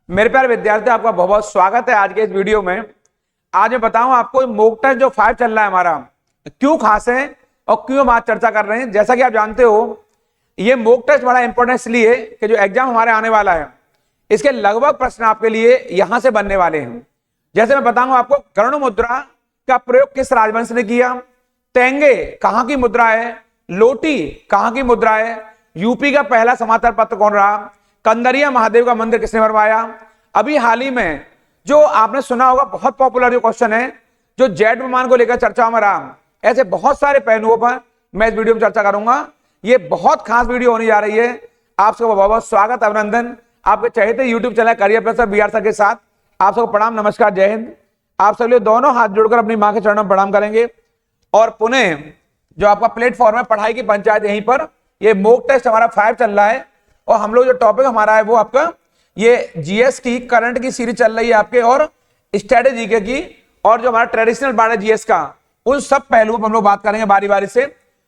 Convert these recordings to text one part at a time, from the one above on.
मेरे प्यारे विद्यार्थी, आपका बहुत बहुत स्वागत है आज के इस वीडियो में। आज मैं बताऊं आपको मॉक टेस्ट जो 5 चल रहा है हमारा, क्यों खास है और क्यों हम आज चर्चा कर रहे हैं। जैसा कि आप जानते हो, ये मॉक टेस्ट बड़ा इंपॉर्टेंट इसलिए है कि जो एग्जाम हमारे आने वाला है, इसके लगभग प्रश्न आपके लिए यहां से बनने वाले हैं। जैसे मैं बताऊंगा आपको, गरुड़ मुद्रा का प्रयोग किस राजवंश ने किया, तेंगे कहां की मुद्रा है, लोटी कहां की मुद्रा है, यूपी का पहला समाचार पत्र कौन रहा, कंदरिया महादेव का मंदिर किसने बनवाया। अभी हाल ही में जो आपने सुना होगा, बहुत पॉपुलर जो क्वेश्चन है, जो जेट विमान को लेकर चर्चा में रहा, ऐसे बहुत सारे पहलुओं पर मैं इस वीडियो में चर्चा करूंगा। ये बहुत खास वीडियो होने जा रही है। आप सबको बहुत बहुत स्वागत, अभिनंदन आपके चहेते YouTube channel career plus BR sir के साथ। आप सबको प्रणाम, नमस्कार, जय हिंद। आप सब लोग दोनों हाथ जोड़कर अपनी मां के चरणों में प्रणाम करेंगे और पुनः जो आपका प्लेटफॉर्म है पढ़ाई की पंचायत, यहीं पर ये मॉक टेस्ट हमारा 5 चल रहा है। और हम लोग जो टॉपिक हमारा है वो आपका ये जीएस की करंट की सीरीज चल रही है आपके, और स्ट्रेटेजी की, और जो हमारा ट्रेडिशनल पार्ट है जीएस का, उन सब पहलुओं पर हम लोग बात करेंगे बारी बारी से।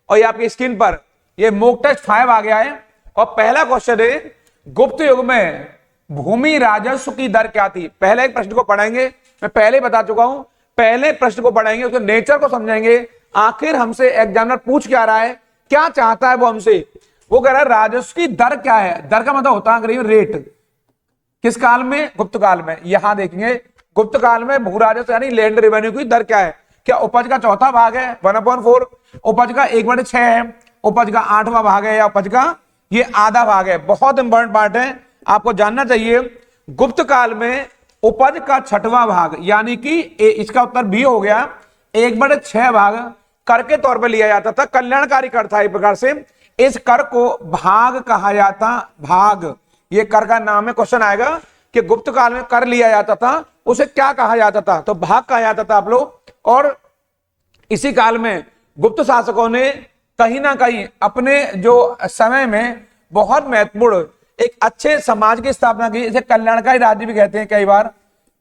और ये आपकी स्क्रीन पर ये मॉक टेस्ट 5 आ गया है। और पहला क्वेश्चन है, गुप्त युग में भूमि राजस्व की दर क्या थी। पहले एक प्रश्न को पढ़ेंगे, मैं पहले बता चुका हूं, पहले प्रश्न को पढ़ेंगे, उसके नेचर को समझेंगे, आखिर हमसे एग्जामिनर पूछ क्या रहा है, क्या चाहता है वो हमसे। वो कह रहा है राजस्व की दर क्या है। दर का मतलब होता है अंग्रेजी में रेट। किस काल में? गुप्त काल में। यहां देखेंगे गुप्त काल में भू राजस्व यानी लैंड रेवेन्यू की दर क्या है। क्या उपज का चौथा भाग है 1/4, उपज का 1/6 है, उपज का 8वां भाग है, या उपज का ये आधा भाग है। बहुत इंपॉर्टेंट पार्ट है, आपको जानना चाहिए। गुप्त काल में उपज का 6वां भाग यानी कि इसका उत्तर बी हो गया, 1/6 भाग कर के तौर पर लिया जाता था। कल्याणकारी कर था एक प्रकार से। इस कर को भाग कहा जाता। भाग ये कर का नाम है। क्वेश्चन आएगा कि गुप्त काल में कर लिया जाता था, उसे क्या कहा जाता था, तो भाग कहा जाता था आप लोग। और इसी काल में गुप्त शासकों ने कहीं ना कहीं अपने जो समय में बहुत महत्वपूर्ण एक अच्छे समाज की स्थापना की। इसे कल्याणकारी राज्य भी कहते हैं, कई बार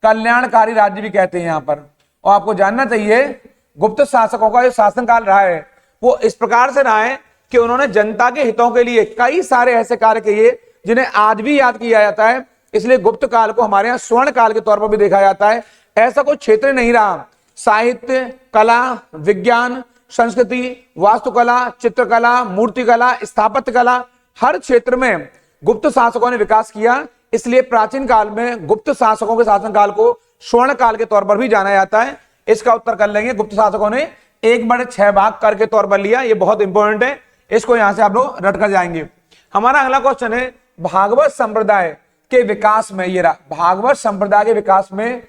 कल्याणकारी राज्य भी कहते हैं यहां पर। और आपको जानना चाहिए गुप्त शासकों का जो शासनकाल रहा है वो इस प्रकार से रहा है कि उन्होंने जनता के हितों के लिए कई सारे ऐसे कार्य किए जिन्हें आज भी याद किया जाता है। इसलिए गुप्त काल को हमारे यहाँ स्वर्ण काल के तौर पर भी देखा जाता है। ऐसा कोई क्षेत्र नहीं रहा, साहित्य, कला, विज्ञान, संस्कृति, वास्तुकला, चित्रकला, मूर्तिकला, स्थापत्य कला, हर क्षेत्र में गुप्त शासकों ने विकास किया। इसलिए प्राचीन काल में गुप्त शासकों के शासनकाल को स्वर्ण काल के तौर पर भी जाना जाता है। इसका उत्तर कर लेंगे, गुप्त शासकों ने 1/6 भाग कर के तौर पर लिया। ये बहुत इंपॉर्टेंट है, इसको यहां से आप लोग रट कर जाएंगे। हमारा अगला क्वेश्चन है, भागवत संप्रदाय के विकास में, ये रहा, भागवत संप्रदाय के विकास में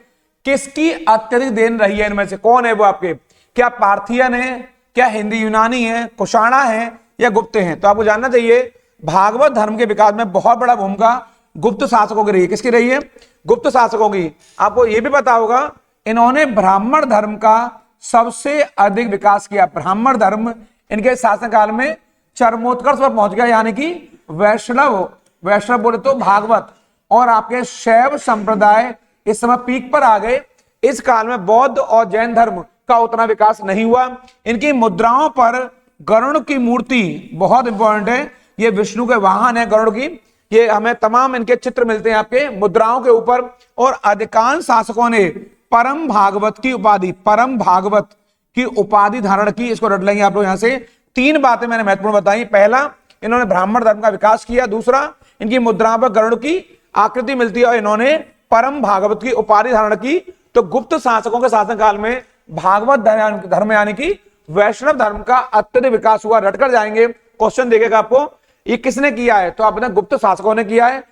किसकी अत्यधिक देन रही है। इनमें से कौन है वो आपके? क्या पार्थियन है, क्या हिंदी यूनानी है, कुषाणा है, या गुप्त हैं? तो आपको जानना चाहिए भागवत धर्म के विकास में बहुत बड़ा भूमिका गुप्त शासकों की रही है। किसकी रही है? गुप्त शासकों की। आपको यह भी पता होगा इन्होंने ब्राह्मण धर्म का सबसे अधिक विकास किया। ब्राह्मण धर्म इनके शासनकाल में चरमोत्कर्ष पर पहुंच गया, यानी कि वैष्णव बोले तो भागवत और आपके शैव संप्रदाय इस समय पीक पर आ गए। इस काल में बौद्ध और जैन धर्म का उतना विकास नहीं हुआ। इनकी मुद्राओं पर गरुड़ की मूर्ति बहुत इंपॉर्टेंट है। ये विष्णु के वाहन है गरुड़ की। ये हमें तमाम इनके चित्र मिलते हैं आपके मुद्राओं के ऊपर। और अधिकांश शासकों ने परम भागवत की उपाधि, परम भागवत की उपाधि धारण की। इसको रट लेंगे आप लोग। यहां से 3 बातें मैंने महत्वपूर्ण बताई। पहला, इन्होंने ब्राह्मण धर्म का विकास किया। दूसरा, इनकी मुद्राओं पर गरुड़ की आकृति मिलती है और इन्होंने परम भागवत की उपाधि धारण की। तो गुप्त शासकों के शासनकाल में भागवत धर्म यानी कि वैष्णव धर्म का अत्यधिक विकास हुआ। रटकर जाएंगे, क्वेश्चन देखेगा आपको, ये किसने किया है? तो आपने गुप्त शासकों ने किया है।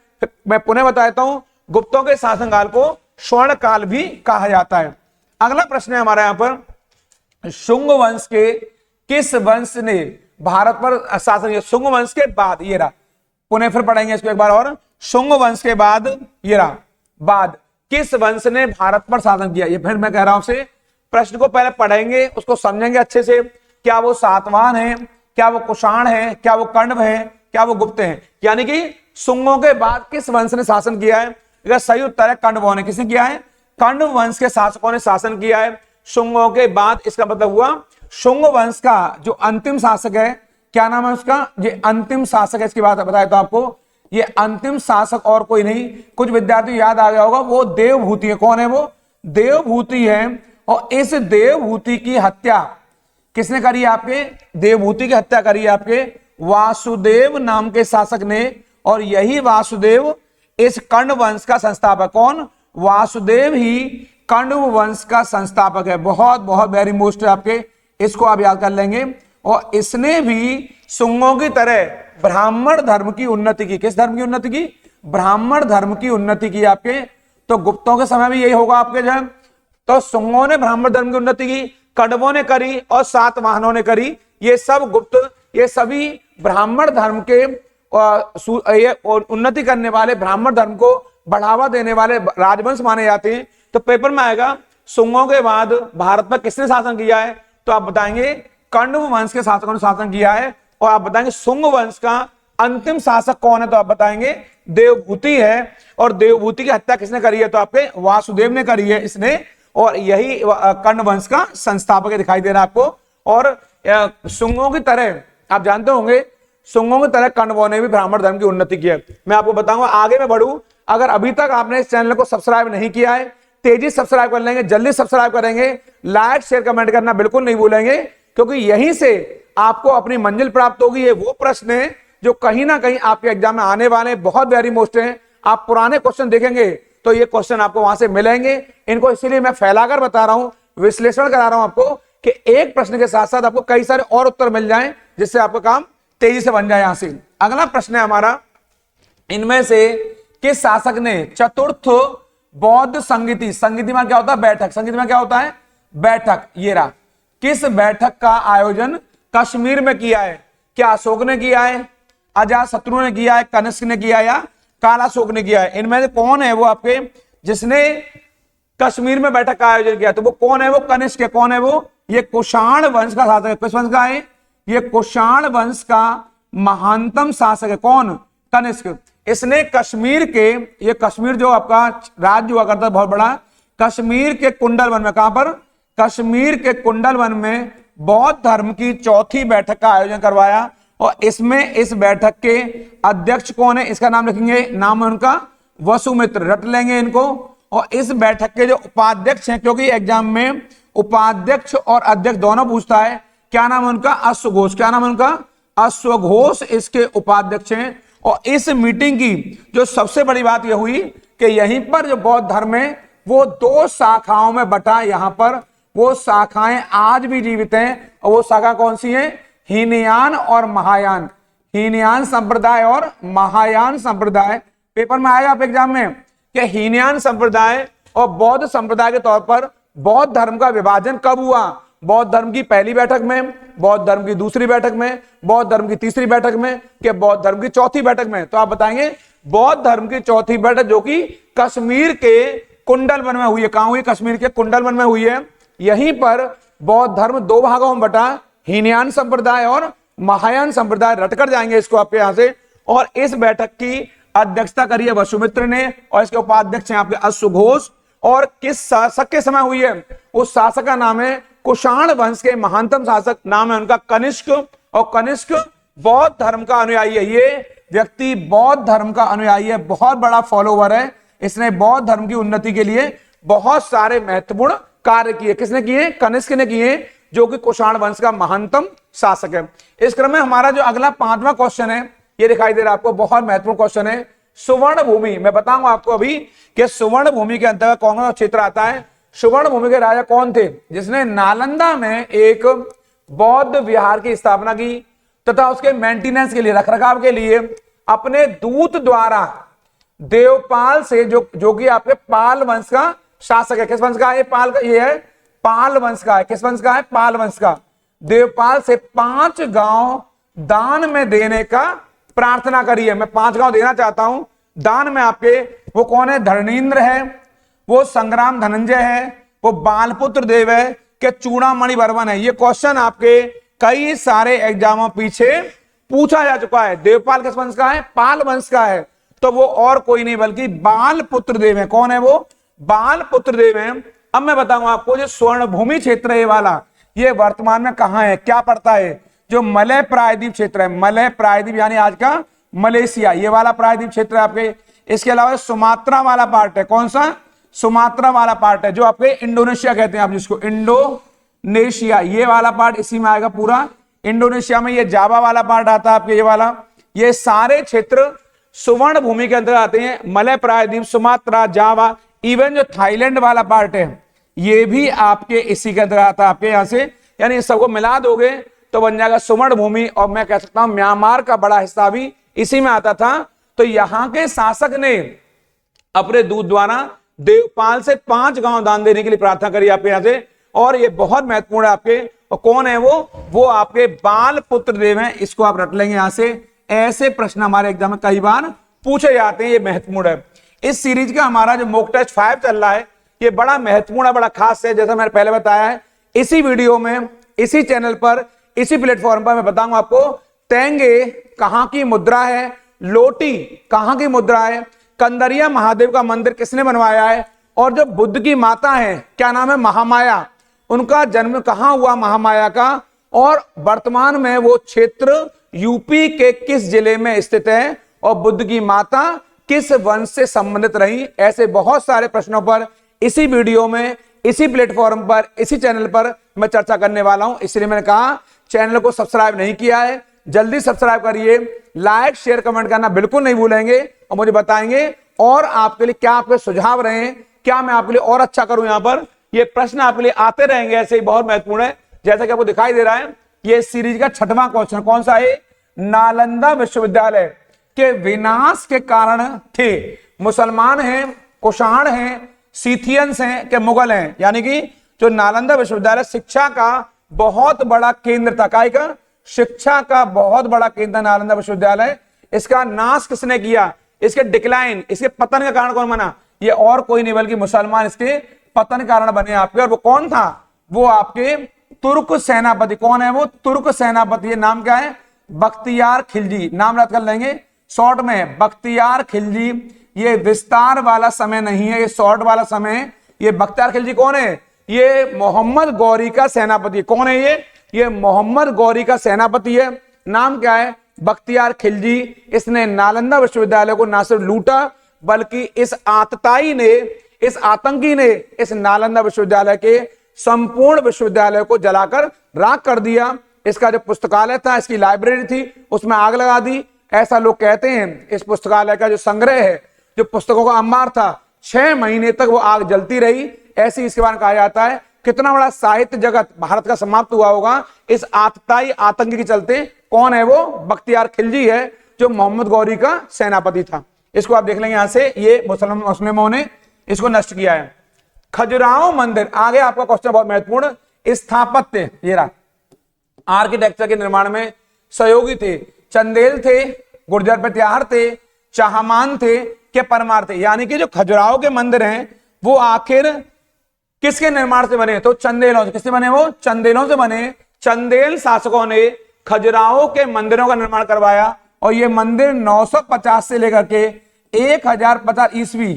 मैं पुनः बता देता हूं, गुप्तों के शासनकाल को स्वर्ण काल भी कहा जाता है। अगला प्रश्न है हमारा यहां पर, शुंग वंश के किस वंश ने भारत पर शासन किया? शुंग वंश के बाद, ये रहा, पुनः फिर पढ़ेंगे इसको एक बार और। शुंग वंश के बाद, ये रहा, बाद किस वंश ने भारत पर शासन किया? ये फिर मैं कह रहा हूं से प्रश्न को पहले पढ़ेंगे, उसको समझेंगे अच्छे से। क्या वो सातवाहन है, क्या वो कुषाण है, क्या वो कण्व है, क्या वो गुप्त है? यानी कि शुंगों के बाद किस वंश ने शासन किया है? सही उत्तर है कण्व ने। किसने किया है? कण्व वंश के शासकों ने शासन किया है शुंगों के बाद। इसका मतलब हुआ शुंग वंश का जो अंतिम शासक है, क्या नाम है उसका? ये अंतिम शासक है। इसकी बात बताया तो आपको ये अंतिम शासक और कोई नहीं, कुछ विद्यार्थी याद आ गया होगा, वो देवभूति है। कौन है वो? देवभूति है। और इस देवभूति की हत्या किसने करी है? आपके देवभूति की हत्या करी है आपके वासुदेव नाम के शासक ने। और यही वासुदेव इस कर्ण वंश का संस्थापक। कौन? वासुदेव ही कर्ण वंश का संस्थापक है। बहुत बहुत वेरी मोस्ट आपके, इसको आप याद कर लेंगे। और इसने भी शुंगों की तरह ब्राह्मण धर्म की उन्नति की। किस धर्म की उन्नति की? ब्राह्मण धर्म की उन्नति की आपके। तो गुप्तों के समय भी यही होगा आपके जो है। तो शुंगों ने ब्राह्मण धर्म की उन्नति की, कण्वों ने करी और सातवाहनों ने करी। ये सब गुप्त, ये सभी ब्राह्मण धर्म के उन्नति करने वाले, ब्राह्मण धर्म को बढ़ावा देने वाले राजवंश माने जाते हैं। तो पेपर में आएगा शुंगों के बाद भारत पर किसने शासन किया है? तो आप बताएंगे कण्व वंश के शासकों ने शासन किया है। और आप बताएंगे शुंग वंश का अंतिम शासक कौन है? तो आप बताएंगे देवभूति है। और देवभूति की हत्या किसने करी है? तो आपके वासुदेव ने करी है इसने। और यही कर्ण वंश का संस्थापक दिखाई दे रहा है आपको। और शुंगों की तरह आप जानते होंगे, शुंगों की तरह कण्वों ने भी ब्राह्मण धर्म की उन्नति की है। मैं आपको बताऊंगा, आगे मैं बढ़ूं, अगर अभी तक आपने इस चैनल को सब्सक्राइब नहीं किया है, तेजी सब्सक्राइब कर लेंगे, जल्दी सब्सक्राइब करेंगे, लाइक शेयर कमेंट करना बिल्कुल नहीं भूलेंगे, क्योंकि यहीं से आपको अपनी मंजिल प्राप्त होगी। ये वो प्रश्न है जो कहीं ना कहीं आपके एग्जाम में आने वाले, बहुत वेरी मोस्ट हैं। आप पुराने क्वेश्चन देखेंगे तो ये क्वेश्चन आपको वहां से मिलेंगे। इनको इसीलिए मैं फैलाकर बता रहा हूं, विश्लेषण करा रहा हूं आपको, कि एक प्रश्न के साथ साथ आपको कई सारे और उत्तर मिल जाएं, जिससे आपका काम तेजी से बन जाए। यहां से अगला प्रश्न है हमारा, इनमें से किस शासक ने चतुर्थ बौद्ध संगीति, संगीति में क्या होता है? बैठक। संगीति में क्या होता है? बैठक। ये रहा, किस बैठक का आयोजन कश्मीर में किया है? क्या अशोक ने किया है, अजातशत्रु ने किया है, कनिष्क ने किया या कालाशोक ने किया है? इनमें से कौन है वो आपके जिसने कश्मीर में बैठक का आयोजन किया? तो वो कौन है? वो कनिष्क है। कौन है वो? ये कुषाण वंश का शासक है। किस वंश का है? ये कुषाण वंश का महानतम शासक है। कौन? कनिष्क। इसने कश्मीर के, ये कश्मीर जो आपका राज्य हुआ करता है बहुत बड़ा, कश्मीर के कुंडल वन में, कहां पर? कश्मीर के कुंडल वन में बौद्ध धर्म की चौथी बैठक का आयोजन करवाया। और इसमें इस बैठक के अध्यक्ष कौन है? इसका नाम लिखेंगे, नाम है उनका वसुमित्र, रट लेंगे इनको। और इस बैठक के जो उपाध्यक्ष हैं, क्योंकि एग्जाम में उपाध्यक्ष और अध्यक्ष दोनों पूछता है, क्या नाम है उनका? अश्वघोष। क्या नाम है उनका? अश्वघोष इसके उपाध्यक्ष हैं। और इस मीटिंग की जो सबसे बड़ी बात यह हुई कि यहीं पर जो बौद्ध धर्म है वो दो शाखाओं में बटा। यहां पर वो शाखाएं आज भी जीवित हैं। और वो शाखा कौन सी है? हीनयान और महायान। हीनयान संप्रदाय और महायान संप्रदाय। पेपर में आएगा आप एग्जाम में कि हीनयान संप्रदाय और बौद्ध संप्रदाय के तौर पर बौद्ध धर्म का विभाजन कब हुआ? बौद्ध धर्म की पहली बैठक में, बौद्ध धर्म की दूसरी बैठक में, बौद्ध धर्म की तीसरी बैठक में, कि बौद्ध धर्म की चौथी बैठक में? तो आप बताएंगे बौद्ध धर्म की चौथी बैठक, जो कि कश्मीर के कुंडल वन में हुई है। कहां हुई? कश्मीर के कुंडल वन में हुई है। यहीं पर बौद्ध धर्म दो भागों में बटा, हीनयान संप्रदाय और महायान संप्रदाय। रटकर जाएंगे इसको आपके यहां से। और इस बैठक की अध्यक्षता करी है वसुमित्र ने, और इसके उपाध्यक्ष हैं आपके अश्वघोष। और किस शासक के समय हुई है? उस शासक का नाम है, कुषाण वंश के महानतम शासक नाम है उनका कनिष्क। और कनिष्क बौद्ध धर्म का अनुयायी है। ये व्यक्ति बौद्ध धर्म का अनुयायी है, बहुत बड़ा फॉलोवर है। इसने बौद्ध धर्म की उन्नति के लिए बहुत सारे महत्वपूर्ण कार्य किए। किसने किए? कनिष्क ने किए, जो कि कुषाण वंश का महानतम शासक है। इस क्रम में हमारा जो अगला 5वां क्वेश्चन है, ये दिखाई दे रहा है आपको, बहुत महत्वपूर्ण क्वेश्चन है। सुवर्ण भूमि, मैं बताऊंगा आपको अभी कि सुवर्ण भूमि के अंतर्गत कौन सा क्षेत्र आता है। सुवर्ण भूमि के राजा कौन थे? जिसने नालंदा में एक बौद्ध विहार की स्थापना की तथा उसके मेंटेनेंस के लिए, रखरखाव के लिए अपने दूत द्वारा देवपाल से, जो कि आपके पाल वंश का शासक है। किस वंश का है? पाल का, ये है पाल वंश का है। किस वंश का है? पाल वंश का। देवपाल से 5 गांव दान में देने का प्रार्थना करी है। मैं 5 गांव देना चाहता हूं दान में आपके। वो कौन है? धरणीन्द्र है, वो संग्राम धनंजय है, वो बालपुत्र देव है, कि चूड़ामणि वर्मन है। ये क्वेश्चन आपके कई सारे एग्जामों पीछे पूछा जा चुका है। देवपाल किस वंश का है? पाल वंश का है। तो वो और कोई नहीं बल्कि बालपुत्र देव है। कौन है वो? बालपुत्र देव है। अब मैं बताऊंगा आपको, जो स्वर्ण भूमि क्षेत्र है वाला, ये वर्तमान में कहां है, क्या पड़ता है? जो मलय प्रायद्वीप क्षेत्र है, मलय प्रायद्वीप यानी आज का मलेशिया, ये वाला प्रायद्वीप क्षेत्र है आपके। इसके अलावा सुमात्रा वाला पार्ट है, कौन सा, सुमात्रा वाला पार्ट है, जो आपके इंडोनेशिया कहते हैं आप जिसको, इंडोनेशिया, ये वाला पार्ट इसी में आएगा पूरा इंडोनेशिया में। ये जावा वाला पार्ट आता है आपके, ये वाला, ये सारे क्षेत्र सुवर्ण भूमि के अंदर आते हैं। मलय प्रायद्वीप, सुमात्रा, जावा, इवन जो थाईलैंड वाला पार्ट है ये भी आपके इसी के अंदर आता है आपके यहां से। यानी इस सबको मिला दोगे तो बन जाएगा सुवर्ण भूमि। और मैं कह सकता हूं म्यांमार का बड़ा हिस्सा भी इसी में आता था। तो यहां के शासक ने अपने दूत द्वारा देवपाल से 5 गांव दान देने के लिए प्रार्थना करी आपके यहां से। और ये बहुत महत्वपूर्ण है आपके। और कौन है वो आपके बाल पुत्र देव हैं। इसको आप रट लेंगे यहां से। ऐसे प्रश्न हमारे एग्जाम में कई बार पूछे जाते हैं, ये महत्वपूर्ण है। इस सीरीज का हमारा जो मॉक टेस्ट 5 चल रहा है ये बड़ा महत्वपूर्ण है, बड़ा खास है। जैसा मैंने पहले बताया है, इसी वीडियो में, इसी चैनल पर, इसी प्लेटफॉर्म पर मैं बताऊंगा आपको तेंगे कहां की मुद्रा है, लोटी कहां की मुद्रा है, कंदरिया महादेव का मंदिर किसने बनवाया है, और जो बुद्ध की माता है क्या नाम है, महामाया, उनका जन्म कहां हुआ महामाया का, और वर्तमान में वो क्षेत्र यूपी के किस जिले में स्थित है, और बुद्ध की माता किस वंश से संबंधित रही। ऐसे बहुत सारे प्रश्नों पर इसी वीडियो में, इसी प्लेटफॉर्म पर, इसी चैनल पर मैं चर्चा करने वाला हूं। इसलिए मैंने कहा चैनल को सब्सक्राइब नहीं किया है, जल्दी सब्सक्राइब करिए, लाइक शेयर कमेंट करना बिल्कुल नहीं भूलेंगे, और मुझे बताएंगे और आपके लिए क्या आपके सुझाव रहे, क्या मैं आपके लिए और अच्छा करूं। यहां पर ये प्रश्न आपके लिए आते रहेंगे, ऐसे ही बहुत महत्वपूर्ण है। जैसा कि आपको दिखाई दे रहा है, ये सीरीज का 6वां क्वेश्चन कौन सा है, नालंदा विश्वविद्यालय के विनाश के कारण थे मुसलमान हैं, कुषाण हैं, सीथियंस हैं के मुगल हैं। यानी कि जो नालंदा विश्वविद्यालय शिक्षा का बहुत बड़ा केंद्र था, काय का, शिक्षा का बहुत बड़ा केंद्र नालंदा विश्वविद्यालय, इसका नाश किसने किया, इसके डिक्लाइन, इसके पतन का कारण कौन बना, ये और कोई नहीं बल्कि मुसलमान इसके पतन कारण बने आपके। और वो कौन था, वो आपके तुर्क सेनापति। कौन है वो, तुर्क सेनापति। ये नाम क्या है, बख्तियार खिलजी, नाम याद कर लेंगे शॉर्ट में, बख्तियार खिलजी। ये विस्तार वाला समय नहीं है, ये शॉर्ट वाला समय है। ये बख्तियार खिलजी कौन है, ये मोहम्मद गौरी का सेनापति। कौन है ये मोहम्मद गौरी का सेनापति है। नाम क्या है, बख्तियार खिलजी। इसने नालंदा विश्वविद्यालय को ना सिर्फ लूटा बल्कि इस आतताई ने, इस आतंकी ने इस नालंदा विश्वविद्यालय के संपूर्ण विश्वविद्यालय को जलाकर राख कर दिया। इसका जो पुस्तकालय था, इसकी लाइब्रेरी थी, उसमें आग लगा दी। ऐसा लोग कहते हैं। इस पुस्तकालय का जो संग्रह है, जो पुस्तकों का अंबार था, 6 महीने तक वो आग जलती रही। ऐसे इसके बारे में कहा जाता है कितना बड़ा साहित्य जगत भारत का समाप्त हुआ होगा इस आतताई आतंक के चलते। कौन है वो, बख्तियार खिलजी है, जो मोहम्मद गौरी का सेनापति था। इसको आप देख लेंगे यहां से, ये मुस्लिमों ने इसको नष्ट किया है। खजुराहो मंदिर, आगे आपका क्वेश्चन बहुत महत्वपूर्ण, स्थापत्य, ये रहा, आर्किटेक्चर के निर्माण में सहयोगी थे, चंदेल थे, गुर्जर प्रतिहार थे, चाहमान थे, के परमार थे। यानी कि जो खजुराहो के मंदिर हैं वो आखिर किसके निर्माण से बने, तो चंदेलों से। किससे बने वो, चंदेलों से बने। चंदेल शासकों ने खजुराहो के मंदिरों का निर्माण करवाया, और ये मंदिर 950 से लेकर के 1050 ईस्वी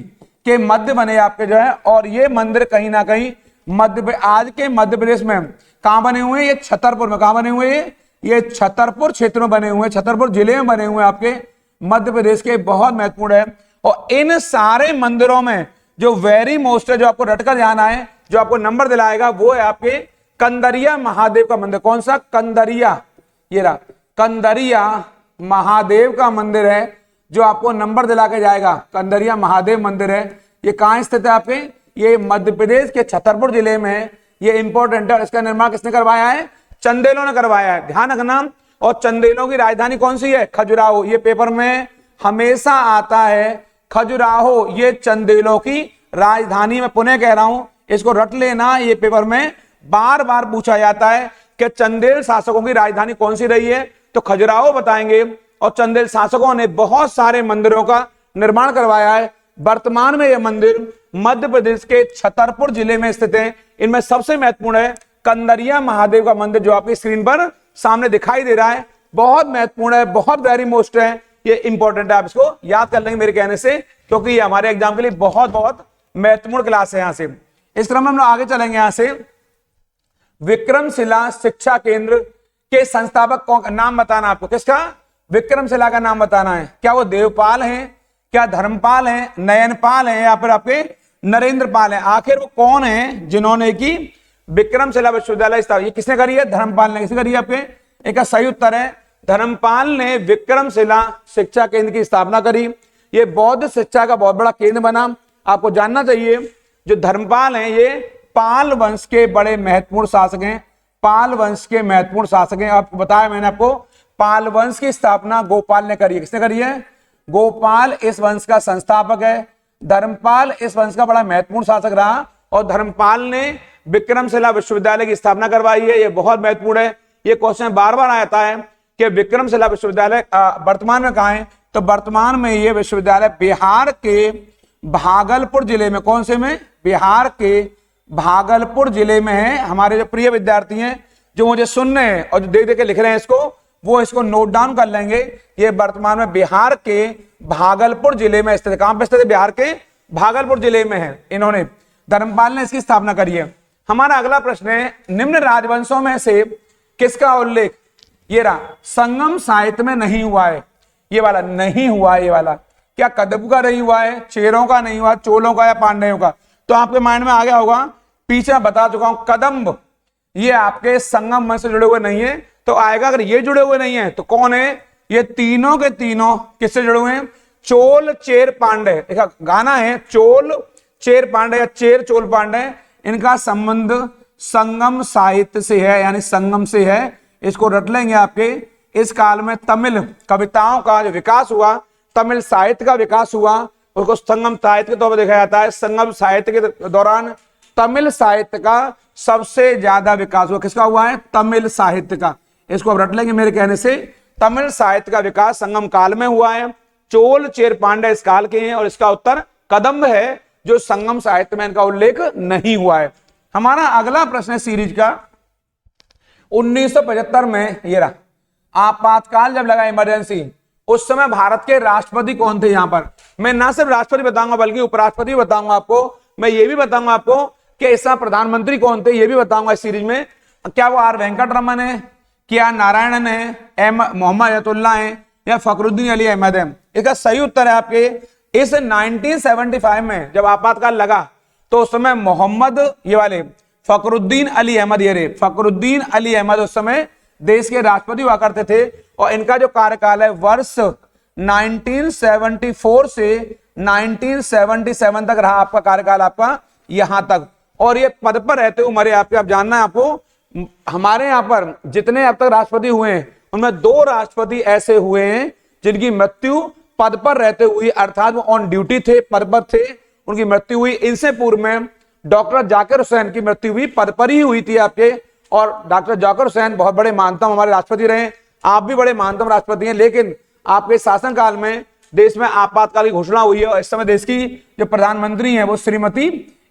के मध्य बने आपके जो है। और ये मंदिर कहीं ना कहीं आज के मध्य प्रदेश में कहां बने हुए हैं, ये छतरपुर में। कहां बने हुए हैं, ये छतरपुर क्षेत्र में बने हुए हैं, छतरपुर जिले में बने हुए आपके मध्य प्रदेश के। बहुत महत्वपूर्ण है। और इन सारे मंदिरों में जो वेरी मोस्ट है, जो आपको रटकर जाना है, जो आपको नंबर दिलाएगा, वो है आपके कंदरिया महादेव का मंदिर। कौन सा, कंदरिया, ये रहा, कंदरिया महादेव का मंदिर है, जो आपको नंबर दिला के जाएगा। कंदरिया महादेव मंदिर है। ये कहां स्थित है आपके, ये मध्य प्रदेश के छतरपुर जिले में है। ये इंपॉर्टेंट है। इसका निर्माण किसने करवाया है, चंदेलों ने करवाया है, ध्यान रखना। और चंदेलों की राजधानी कौन सी है, खजुराहो। ये पेपर में हमेशा आता है, खजुराहो ये चंदेलों की राजधानी। मैं पुनः कह रहा हूं, इसको रट लेना, ये पेपर में बार बार पूछा जाता है कि चंदेल शासकों की राजधानी कौन सी रही है, तो खजुराहो बताएंगे। और चंदेल शासकों ने बहुत सारे मंदिरों का निर्माण करवाया है। वर्तमान में यह मंदिर मध्य प्रदेश के छतरपुर जिले में स्थित है। इनमें सबसे महत्वपूर्ण है कंदरिया महादेव का मंदिर, जो आपकी स्क्रीन पर सामने दिखाई दे रहा है। बहुत महत्वपूर्ण है, बहुत वेरी मोस्ट है, ये इंपॉर्टेंट है। आप इसको याद कर लेंगे मेरे कहने से, क्योंकि ये हमारे एग्जाम के लिए बहुत बहुत महत्वपूर्ण क्लास है। यहां से इस क्रम में हम लोग आगे चलेंगे। यहां से विक्रमशिला शिक्षा केंद्र के संस्थापक कौन, नाम बताना आपको, किसका, विक्रमशिला का नाम बताना है। क्या वो देवपाल हैं, क्या धर्मपाल हैं, नयनपाल हैं, या फिर आपके नरेंद्रपाल हैं? आखिर वो कौन है जिन्होंने की विक्रमशिला विश्वविद्यालय स्थापित? ये किसने करी है? धर्मपाल ने। किसने करी है? आपके एक सही उत्तर है, धर्मपाल ने विक्रमशिला शिक्षा केंद्र की स्थापना करी। ये बौद्ध शिक्षा का बहुत बड़ा केंद्र बना। आपको जानना चाहिए जो धर्मपाल हैं ये पाल वंश के बड़े महत्वपूर्ण शासक हैं। पाल वंश के महत्वपूर्ण शासक हैं। आपको बताया मैंने आपको, पाल वंश की स्थापना गोपाल ने करी है। किसने करी है? गोपाल इस वंश का संस्थापक है। धर्मपाल इस वंश का बड़ा महत्वपूर्ण शासक रहा और धर्मपाल ने विक्रमशिला विश्वविद्यालय की स्थापना करवाई है। ये बहुत महत्वपूर्ण है। ये क्वेश्चन बार बार आता है कि विक्रमशिला विश्वविद्यालय वर्तमान में कहां है? तो वर्तमान में ये विश्वविद्यालय बिहार के भागलपुर जिले में, कौन से में? बिहार के भागलपुर जिले में है। हमारे जो प्रिय विद्यार्थी हैं जो मुझे सुन रहे हैं और जो देख देख के लिख रहे हैं इसको, वो इसको नोट डाउन कर लेंगे। ये वर्तमान में बिहार के भागलपुर जिले में स्थित है। कहां पर स्थित है? बिहार के भागलपुर जिले में है। इन्होंने, धर्मपाल ने इसकी स्थापना करी है। हमारा अगला प्रश्न है, निम्न राजवंशों में से किसका उल्लेख, ये रहा, संगम साहित्य में नहीं हुआ है? ये वाला नहीं हुआ है। ये वाला क्या कदंब का नहीं हुआ है, चेरों का नहीं हुआ, चोलों का या पांड्यों का? तो आपके माइंड में आ गया होगा, पीछे मैं बता चुका हूं, कदंब ये आपके संगम वंश से जुड़े हुए नहीं है। तो आएगा, अगर ये जुड़े हुए नहीं है तो कौन है? ये तीनों के तीनों किससे जुड़े हुए हैं? चोल चेर पांड्य। एक गाना है, चोल चेर पांड्य या चेर चोल पांड्य, इनका संबंध संगम साहित्य से है, यानी संगम से है। इसको रट लेंगे। आपके इस काल में तमिल कविताओं का जो विकास हुआ, तमिल साहित्य का विकास हुआ, उसको संगम साहित्य के तौर पर देखा जाता है। संगम साहित्य के दौरान तमिल साहित्य का सबसे ज्यादा विकास हुआ। किसका हुआ है? तमिल साहित्य का। इसको अब रट लेंगे मेरे कहने से। तमिल साहित्य का विकास संगम काल में हुआ है। चोल चेर पांड्य इस काल के हैं और इसका उत्तर कदंब है, जो संगम साहित्य में इनका उल्लेख नहीं हुआ है। हमारा अगला प्रश्न है सीरीज का, 1975 में ये रहा, आपातकाल जब लगा, इमरजेंसी, उस समय भारत के राष्ट्रपति कौन थे? यहां पर मैं ना सिर्फ राष्ट्रपति बताऊंगा बल्कि उपराष्ट्रपति भी बताऊंगा आपको। मैं ये भी बताऊंगा आपको कि इस समय प्रधानमंत्री कौन थे, ये भी बताऊंगा इस सीरीज में। क्या वो आर वेंकट रमन है, क्या नारायणन है, एम मोहम्मद अयतुल्ला है, या फखरुद्दीन अली अहमद है? इसका सही उत्तर है आपके, इस 1975 में जब आपातकाल लगा तो उस समय मोहम्मद, ये वाले फखरुद्दीन अली अहमद, ये रे फखरुद्दीन अली अहमद उस समय देश के राष्ट्रपति हुआ करते थे। और इनका जो कार्यकाल है वर्ष 1974 से 1977 तक रहा आपका कार्यकाल, आपका यहां तक। और ये पद पर रहते हुए मरे। आपके, आप जानना है आपको, हमारे यहाँ पर जितने अब तक राष्ट्रपति हुए हैं उनमें 2 राष्ट्रपति ऐसे हुए हैं जिनकी मृत्यु पद पर रहते हुए, अर्थात वो ऑन ड्यूटी थे, पद पर थे, उनकी मृत्यु हुई। इनसे पूर्व में डॉक्टर जाकिर हुसैन की मृत्यु हुई, पद पर ही हुई थी आपके। और डॉक्टर जाकिर हुसैन बहुत बड़े मानतम हमारे राष्ट्रपति रहे, आप भी बड़े मानतम राष्ट्रपति हैं। लेकिन आपके शासनकाल में देश में आपातकाल की घोषणा हुई है और इस समय देश की जो प्रधानमंत्री हैं वो श्रीमती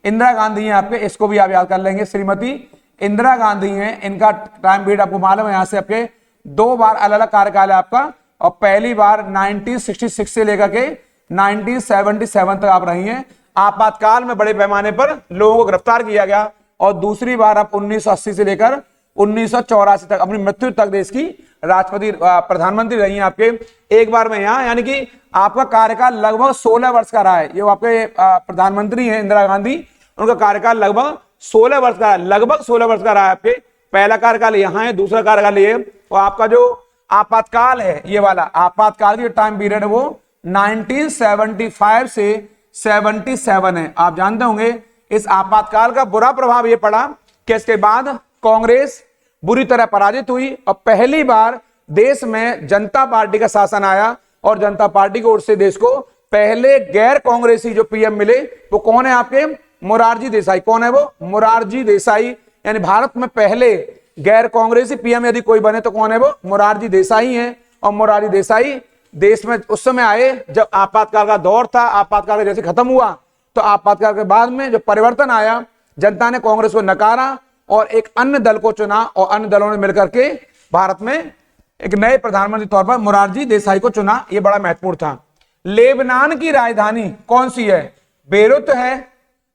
इंदिरा गांधी हैं। आपके इसको भी आप याद कर लेंगे, श्रीमती इंदिरा गांधी हैं। इनका टाइम पीरियड आपको मालूम है, यहां से आपके 2 बार अलग अलग कार्यकाल है आपका। और पहली बार 1966 से लेकर के 1977 तक आप रही हैं। आपातकाल में बड़े पैमाने पर लोगों को गिरफ्तार किया गया। और दूसरी बार आप 1980 से लेकर 1984 तक अपनी मृत्यु तक देश की राष्ट्रपति प्रधानमंत्री रही हैं आपके। एक बार में यहाँ, यानी कि आपका कार्यकाल लगभग 16 वर्ष का रहा है। ये आपके प्रधानमंत्री हैं इंदिरा गांधी, उनका कार्यकाल लगभग 16 वर्ष का, लगभग 16 वर्ष का रहा है आपके। पहला कार्यकाल यहाँ है, दूसरा कार्यकाल ये। और आपका जो आपातकाल है, ये वाला आपातकाल की टाइम पीरियड है वो 1975 से 77 है। आप जानते होंगे इस आपातकाल का बुरा प्रभाव ये पड़ा कि इसके बाद कांग्रेस बुरी तरह पराजित हुई और पहली बार देश में जनता पार्टी का शासन आया। और जनता पार्टी की ओर से देश को पहले गैर कांग्रेसी जो पीएम मिले वो कौन है आपके? मोरारजी देसाई। कौन है वो? मोरारजी देसाई। यानी भारत में पहले गैर कांग्रेसी पीएम यदि कोई बने तो कौन है वो? मोरारजी देसाई हैं। और मोरारजी देसाई देश में उस समय आए जब आपातकाल का दौर था। आपातकाल जैसे खत्म हुआ तो आपातकाल के बाद में जो परिवर्तन आया, जनता ने कांग्रेस को नकारा और एक अन्य दल को चुना और अन्य दलों ने मिलकर के भारत में एक नए प्रधानमंत्री तौर पर मोरारजी देसाई को चुना। यह बड़ा महत्वपूर्ण था। लेबनान की राजधानी कौन सी है? बेरूत है,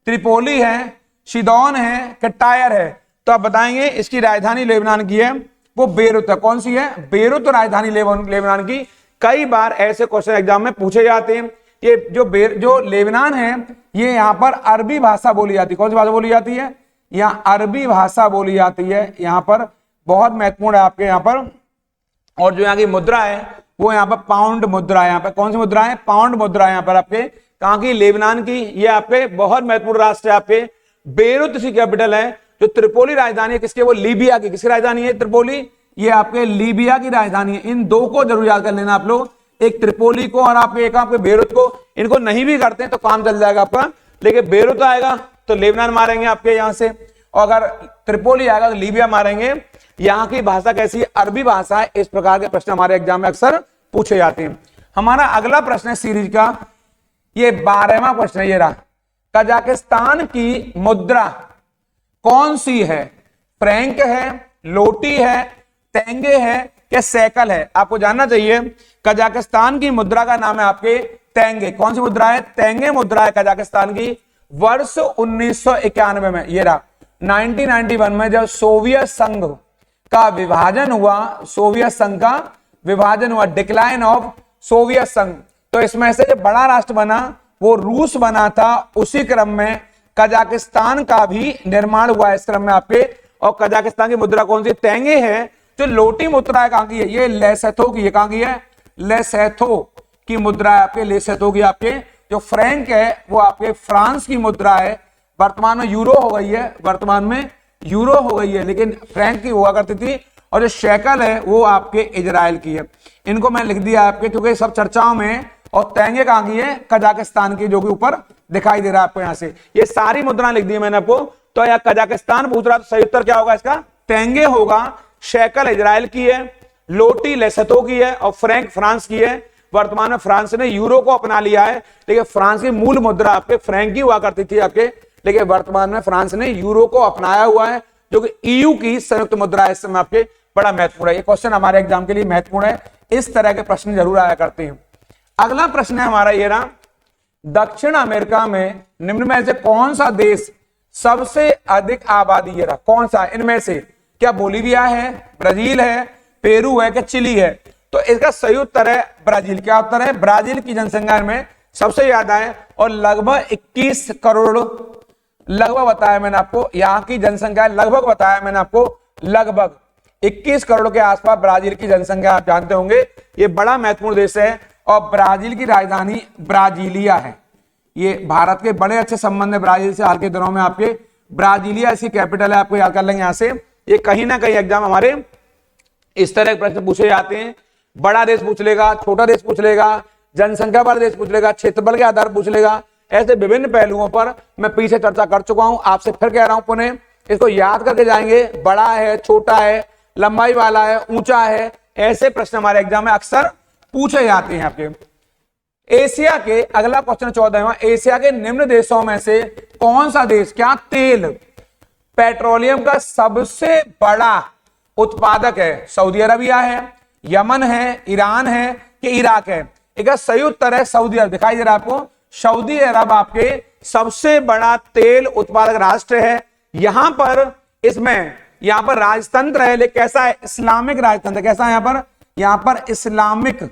त्रिपोली है, शिदौन है, कि टायर है? तो आप बताएंगे इसकी राजधानी लेबनान की है वो बेरूत है। कौन सी है? बेरूत राजधानी लेबनान की। कई बार ऐसे क्वेश्चन एग्जाम में पूछे जाते हैं। ये जो लेबनान है, ये यहाँ पर अरबी भाषा बोली जाती है। कौन सी भाषा बोली जाती है? यहाँ अरबी भाषा बोली जाती है। यहाँ पर बहुत महत्वपूर्ण है आपके यहाँ पर। और जो यहाँ की मुद्रा है वो यहाँ पर पाउंड मुद्रा है। यहाँ पर कौन सी मुद्रा है? पाउंड मुद्रा है यहाँ पर आपके। कहाँ की? लेबनान की। ये आपके बहुत महत्वपूर्ण राष्ट्र है आपके। बेरूत इसकी कैपिटल है। जो त्रिपोली राजधानी है किसकी? वो लीबिया की। किसकी राजधानी है? त्रिपोली। ये आपके लीबिया की राजधानी है। इन दो को जरूर याद कर लेना आप लोग, एक त्रिपोली को और आपके बेरूत को। इनको नहीं भी करते तो काम चल जाएगा आपका, लेकिन बेरूत आएगा तो लेबनान मारेंगे आपके यहाँ से, और अगर त्रिपोली आएगा तो लीबिया मारेंगे। यहाँ की भाषा कैसी है? अरबी भाषा है। इस प्रकार के प्रश्न हमारे एग्जाम में अक्सर पूछे जाते हैं। हमारा अगला प्रश्न है सीरीज का, ये 12वां प्रश्न है। ये रहा, कजाकिस्तान की मुद्रा कौन सी है? फ्रैंक है, लोटी है, तेंगे है, क्या सैकल है? आपको जानना चाहिए। कजाकिस्तान की मुद्रा का नाम है आपके तेंगे। कौन सी मुद्रा है? तेंगे मुद्रा है कजाकिस्तान की। वर्ष 1991 में, ये रहा 1991 में जब सोवियत संघ का विभाजन हुआ, सोवियत संघ का विभाजन हुआ, डिक्लाइन ऑफ सोवियत संघ, तो इसमें से जो बड़ा राष्ट्र बना वो रूस बना था। उसी क्रम में कजाकिस्तान का भी निर्माण हुआ इस क्रम में आपके। और कजाकिस्तान की मुद्रा कौन सी? तेंगे है। जो लोटी मुद्रा है कहां की है? ये लेसेथो की। ये कहां की है? लेसेथो की मुद्रा है आपके, लेसेथो की आपके। जो फ्रैंक है वो आपके फ्रांस की मुद्रा है। वर्तमान में यूरो हो गई है, वर्तमान में यूरो हो गई है, लेकिन फ्रैंक की हुआ करती थी। और जो शेकल है वो आपके इजराइल की है। इनको मैं लिख दिया आपके क्योंकि सब चर्चाओं में। और तेंगे कहां की है? कजाकिस्तान की, जो कि ऊपर दिखाई दे रहा है आपको यहाँ से। ये सारी मुद्रा लिख दी मैंने आपको। तो यहाँ कजाकिस्तान पूछ रहा, तो सही उत्तर क्या होगा इसका? तेंगे होगा। शेकल इजराइल की है, लोटी लेसथो की है, और फ्रैंक फ्रांस की है। वर्तमान में फ्रांस ने यूरो को अपना लिया है, लेकिन फ्रांस की मूल मुद्रा आपके फ्रैंक की हुआ करती थी आपके, लेकिन वर्तमान में फ्रांस ने यूरो को अपनाया हुआ है, जो कि ईयू की संयुक्त मुद्रा है। इस समय आपके बड़ा महत्वपूर्ण है। ये क्वेश्चन हमारे एग्जाम के लिए महत्वपूर्ण है। इस तरह के प्रश्न जरूर आया करते हैं। अगला प्रश्न है हमारा ये रहा, दक्षिण अमेरिका में निम्न में से कौन सा देश सबसे अधिक आबादी? ये रहा, कौन सा इनमें से? क्या बोलीविया है, ब्राजील है, पेरू है, क्या चिली है? तो इसका सही उत्तर है ब्राजील। क्या उत्तर है? ब्राजील की जनसंख्या में सबसे ज्यादा है और लगभग 21 करोड़ लगभग बताया मैंने आपको। यहाँ की जनसंख्या लगभग बताया मैंने आपको, लगभग 21 करोड़ के आसपास ब्राजील की जनसंख्या। आप जानते होंगे ये बड़ा महत्वपूर्ण देश है और ब्राजील की राजधानी ब्राजीलिया है। ये भारत के बड़े अच्छे संबंध है ब्राजील से हाल के दिनों में आपके। ब्राजीलिया इसकी कैपिटल है, आपको याद कर लेंगे यहाँ से। ये कहीं ना कहीं एग्जाम हमारे इस तरह के प्रश्न पूछे जाते हैं। बड़ा देश पूछ लेगा, छोटा देश पूछ लेगा, जनसंख्या वाला देश पूछ लेगा, क्षेत्रफल के आधार पूछ लेगा। ऐसे विभिन्न पहलुओं पर मैं पीछे चर्चा कर चुका हूं। आपसे फिर कह रहा हूं पुनः, इसको याद करके जाएंगे। बड़ा है, छोटा है, लंबाई वाला है, ऊंचा है, ऐसे प्रश्न हमारे एग्जाम में अक्सर पूछे जाते हैं आपके। एशिया के, अगला क्वेश्चन 14वां, एशिया के निम्न देशों में से कौन सा देश क्या तेल पेट्रोलियम का सबसे बड़ा उत्पादक है? सऊदी अरबिया है, यमन है, ईरान है कि इराक है? एक सही उत्तर है सऊदी अरब। दिखाई दे रहा है आपको, सऊदी अरब आपके सबसे बड़ा तेल उत्पादक राष्ट्र है। यहां पर इसमें यहां पर राजतंत्र है, लेकिन कैसा है? इस्लामिक राजतंत्र। कैसा है यहाँ पर इस्लामिक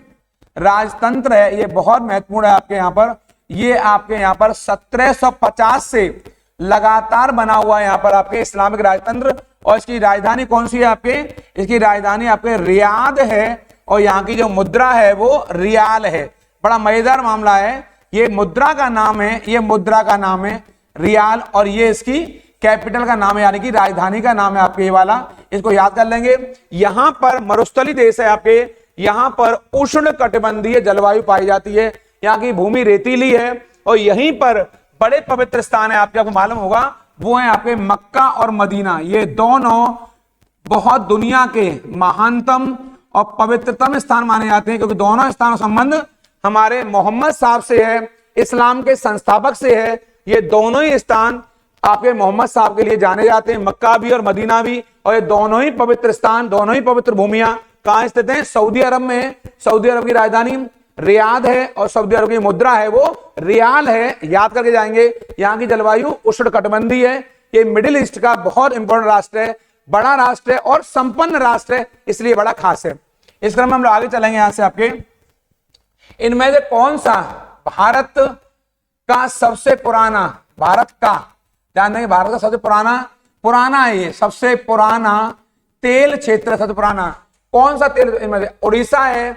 राजतंत्र है। ये बहुत महत्वपूर्ण है आपके यहाँ पर। ये आपके यहाँ पर 1750 से लगातार बना हुआ है यहाँ पर आपके इस्लामिक राजतंत्र। और इसकी राजधानी कौन सी है आपके? इसकी राजधानी आपके रियाद है, और यहाँ की जो मुद्रा है वो रियाल है। बड़ा मजेदार मामला है। ये मुद्रा का नाम है, ये मुद्रा का नाम है रियाल, और ये इसकी कैपिटल का नाम है, यानी कि राजधानी का नाम है आपके ये वाला। इसको याद कर लेंगे। यहां पर मरुस्थली देश है आपके, यहां पर उष्ण कटिबंधीय जलवायु पाई जाती है। यहाँ की भूमि रेतीली है, और यहीं पर बड़े पवित्र स्थान है आपको मालूम होगा, वो है आपके मक्का और मदीना। ये दोनों बहुत दुनिया के महानतम और पवित्रतम स्थान माने जाते हैं, क्योंकि दोनों स्थानों संबंध हमारे मोहम्मद साहब से है, इस्लाम के संस्थापक से है। ये दोनों ही स्थान आपके मोहम्मद साहब के लिए जाने जाते हैं, मक्का भी और मदीना भी। और ये दोनों ही पवित्र स्थान, दोनों ही पवित्र भूमियां कहां स्थित हैं? सऊदी अरब में है। सऊदी अरब की राजधानी रियाद है, और सऊदी अरब की मुद्रा है वो रियाल है। याद करके जाएंगे। यहाँ की जलवायु उष्ण कटिबंधीय है। ये मिडिल ईस्ट का बहुत इंपॉर्टेंट राष्ट्र है। बड़ा राष्ट्र है और संपन्न राष्ट्र है, इसलिए बड़ा खास है। इस क्रम में हम लोग आगे चलेंगे यहां से आपके, इनमें से कौन सा भारत का सबसे पुराना, भारत का ध्यान देंगे, भारत का सबसे पुराना है, ये सबसे पुराना तेल क्षेत्र, सबसे पुराना कौन सा तेल, इनमें से उड़ीसा है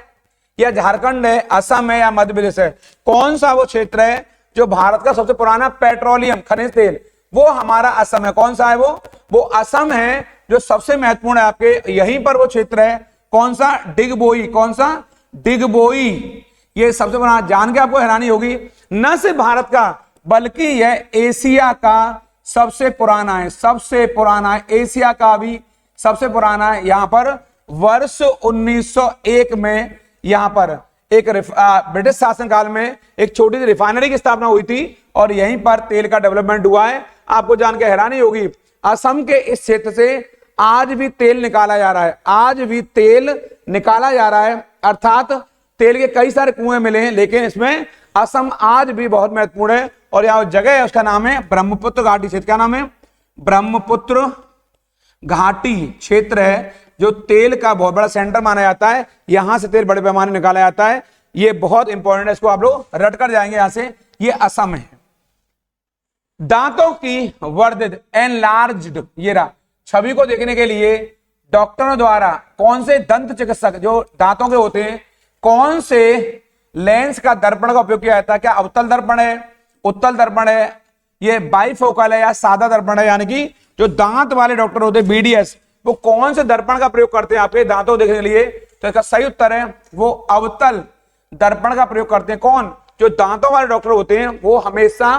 या झारखंड है, असम है या मध्य प्रदेश है, कौन सा वो क्षेत्र है जो भारत का सबसे पुराना पेट्रोलियम खनिज तेल, वो हमारा असम है। कौन सा है वो असम है जो सबसे महत्वपूर्ण है आपके, यहीं पर वो क्षेत्र है। कौन सा, डिगबोई, कौन सा, डिगबोई, ये सबसे पुराना। जान के आपको हैरानी होगी, न सिर्फ भारत का बल्कि यह एशिया का सबसे पुराना है, सबसे पुराना है, एशिया का भी सबसे पुराना है। यहां पर वर्ष 1901 में यहां पर एक ब्रिटिश शासनकाल में एक छोटी सी रिफाइनरी की स्थापना हुई थी और यहीं पर तेल का डेवलपमेंट हुआ है। आपको जान के हैरानी होगी, असम के इस क्षेत्र से आज भी तेल निकाला जा रहा है, आज भी तेल निकाला जा रहा है, अर्थात तेल के कई सारे कुएं मिले हैं, लेकिन इसमें असम आज भी बहुत महत्वपूर्ण है। और यहाँ जगह है, उसका नाम है ब्रह्मपुत्र घाटी क्षेत्र। क्या नाम है, ब्रह्मपुत्र घाटी क्षेत्र है, जो तेल का बहुत बड़ा सेंटर माना जाता है, यहां से तेल बड़े पैमाने निकाला जाता है। ये बहुत इंपॉर्टेंट है, इसको आप लोग रट कर जाएंगे यहां से। ये असम है। दांतों की वर्धित एनलार्ज्ड, ये रहा, छवि को देखने के लिए डॉक्टरों द्वारा कौन से दंत चिकित्सक जो दांतों के होते हैं, कौन से लेंस का दर्पण का उपयोग किया जाता है? क्या अवतल दर्पण है, उत्तल दर्पण है, ये बाइफोकल है या सादा दर्पण है? यानी कि जो दांत वाले डॉक्टर होते हैं बीडीएस, वो कौन से दर्पण का प्रयोग करते हैं आपके दांतों देखने के लिए? तो इसका सही उत्तर है वो अवतल दर्पण का प्रयोग करते हैं। कौन? जो दांतों वाले डॉक्टर होते हैं वो हमेशा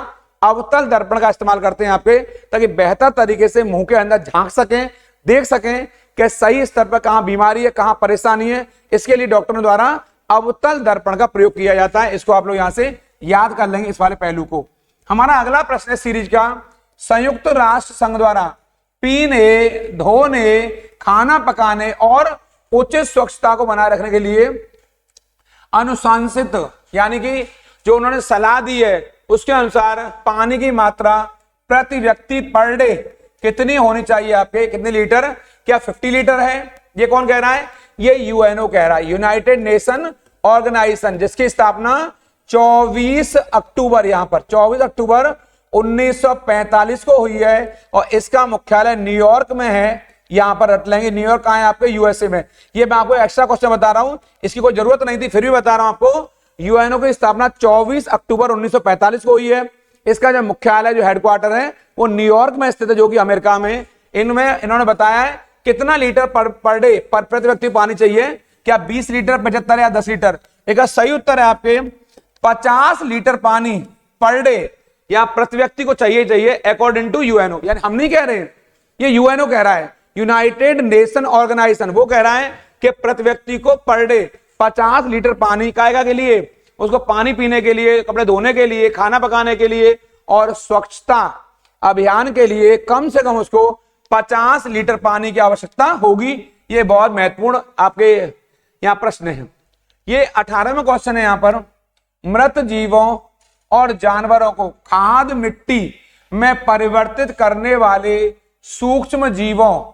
अवतल दर्पण का इस्तेमाल करते हैं आपके, ताकि बेहतर तरीके से मुंह के अंदर झांक सकें, देख सकें कि सही स्तर पर कहां बीमारी है, कहां परेशानी है। इसके लिए डॉक्टरों द्वारा अवतल दर्पण का प्रयोग किया जाता है। इसको आप लोग यहां से याद कर लेंगे, इस वाले पहलू को। हमारा अगला प्रश्न है सीरीज का, संयुक्त राष्ट्र संघ द्वारा पीने, धोने, खाना पकाने और उचित स्वच्छता को बनाए रखने के लिए अनुशंसित, यानी कि जो उन्होंने सलाह दी है उसके अनुसार पानी की मात्रा प्रति व्यक्ति पर डे कितनी होनी चाहिए आपके? कितने लीटर? क्या 50 लीटर है? ये कौन कह रहा है? ये यूएनओ कह रहा है, यूनाइटेड नेशन ऑर्गेनाइजेशन, जिसकी स्थापना 24 अक्टूबर, यहां पर 24 अक्टूबर 1945 को हुई है और इसका मुख्यालय न्यूयॉर्क में है। यहां पर रट लेंगे, न्यूयॉर्क कहां है आपके? यूएसए में। ये मैं आपको एक्स्ट्रा क्वेश्चन बता रहा हूं, इसकी कोई जरूरत नहीं थी, फिर भी बता रहा हूं आपको। यूएनओ की स्थापना 24 अक्टूबर 1945 को हुई है। इसका जो मुख्यालय, जो हेडक्वार्टर है, वो न्यूयॉर्क में स्थित है, जो कि अमेरिका में। इनमें इन्होंने बताया है कितना लीटर पर डे पर प्रति व्यक्ति पानी चाहिए? क्या 20 लीटर, 75 या 10 लीटर? एक सही उत्तर है आपके 50 लीटर पानी पर डे या प्रति व्यक्ति को चाहिए अकॉर्डिंग टू यूएनओ। यानी हम नहीं कह रहे, ये यूएनओ कह रहा है, यूनाइटेड नेशन ऑर्गेनाइजेशन, वो कह रहा है कि प्रति व्यक्ति को पर डे 50 लीटर पानी कायगा के लिए, उसको पानी पीने के लिए, कपड़े धोने के लिए, खाना पकाने के लिए और स्वच्छता अभियान के लिए कम से कम उसको 50 लीटर पानी की आवश्यकता होगी। ये बहुत महत्वपूर्ण आपके यहां प्रश्न है। ये 18वां क्वेश्चन है यहां पर, मृत जीवों और जानवरों को खाद मिट्टी में परिवर्तित करने वाले सूक्ष्म जीवों,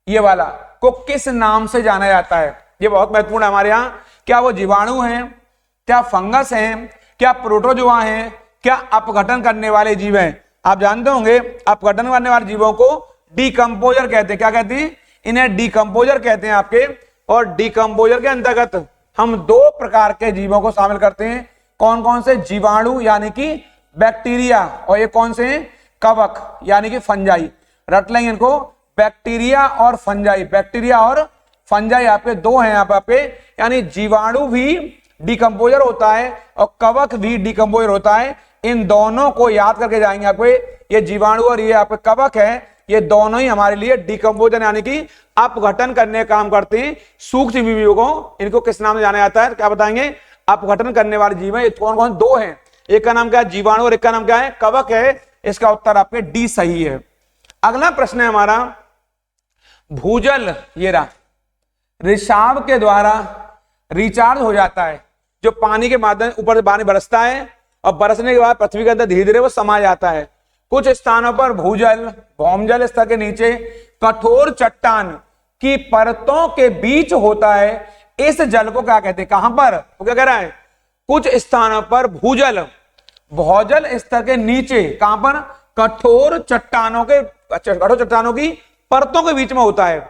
ये वाला, को किस नाम से जाना जाता है? ये बहुत महत्वपूर्ण है हमारे यहाँ। क्या वो जीवाणु हैं, क्या फंगस हैं, क्या प्रोटोजोआ हैं, क्या अपघटन करने वाले जीव हैं? आप जानते होंगे अपघटन करने वाले जीवों को डिकम्पोजर कहते हैं। क्या कहते हैं? इन्हें डिकम्पोजर कहते हैं आपके। और डिकम्पोजर के अंतर्गत हम 2 प्रकार के जीवों को शामिल करते हैं। कौन कौन से? जीवाणु यानी कि बैक्टीरिया, और ये कौन से हैं? कवक यानी कि फंजाई। रट लेंगे इनको, बैक्टीरिया और फंजाई। बैक्टीरिया और फंजाई आपके 2 हैं यहाँ पे आपके, यानी जीवाणु भी डिकम्पोजर होता है और कवक भी डिकम्पोजर होता है। इन दोनों को याद करके जाएंगे आपको, ये जीवाणु और ये आपके कवक है, ये दोनों ही हमारे लिए डिकम्पोजर यानी कि अपघटन करने का काम करते हैं। सूक्ष्म जीवों को, इनको किस नाम से जाना जाता है? क्या बताएंगे? अपघटन करने वाले जीव हैं। कौन कौन? 2 हैं, एक का नाम क्या है? जीवाणु, और एक का नाम क्या है? कवक है। इसका उत्तर आपके डी सही है। अगला प्रश्न है हमारा, भूजल, ये रहा, रिसाव के द्वारा रिचार्ज हो जाता है। जो पानी के माध्यम ऊपर से पानी बरसता है और बरसने के बाद पृथ्वी के अंदर धीरे धीरे वो समा जाता है। कुछ स्थानों पर भूजल भौमजल स्तर के नीचे कठोर चट्टान की परतों के बीच होता है। इस जल को क्या कहते हैं? कहां पर? तो क्या कह रहा है? कुछ स्थानों पर भूजल भौजल स्तर के नीचे, कहां पर? कठोर चट्टानों की परतों के बीच में होता है।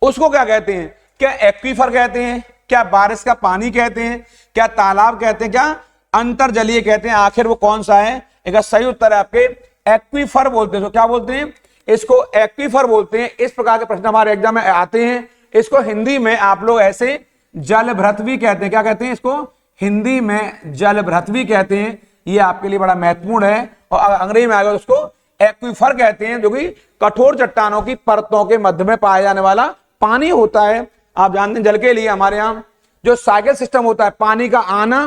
उसको क्या कहते हैं? क्या एक्वीफर कहते हैं? क्या बारिश का पानी कहते हैं? क्या तालाब कहते हैं? क्या अंतर्जलीय कहते हैं? आखिर वो कौन सा है? एक सही उत्तर है आपके एक्वीफर बोलते हैं। तो क्या बोलते हैं? इसको एक्वीफर बोलते हैं। इस प्रकार के प्रश्न हमारे एग्जाम में आते हैं। इसको हिंदी में आप लोग ऐसे जलभृत भी कहते हैं। क्या कहते हैं इसको? हिंदी में जलभृत भी कहते हैं। ये आपके लिए बड़ा महत्वपूर्ण है। और अंग्रेजी में आएगा उसको एक्वीफर कहते हैं, जो कि कठोर चट्टानों की परतों के मध्य में पाया जाने वाला पानी होता है। आप जानते हैं जल के लिए हमारे यहाँ जो साइकिल सिस्टम होता है, पानी का आना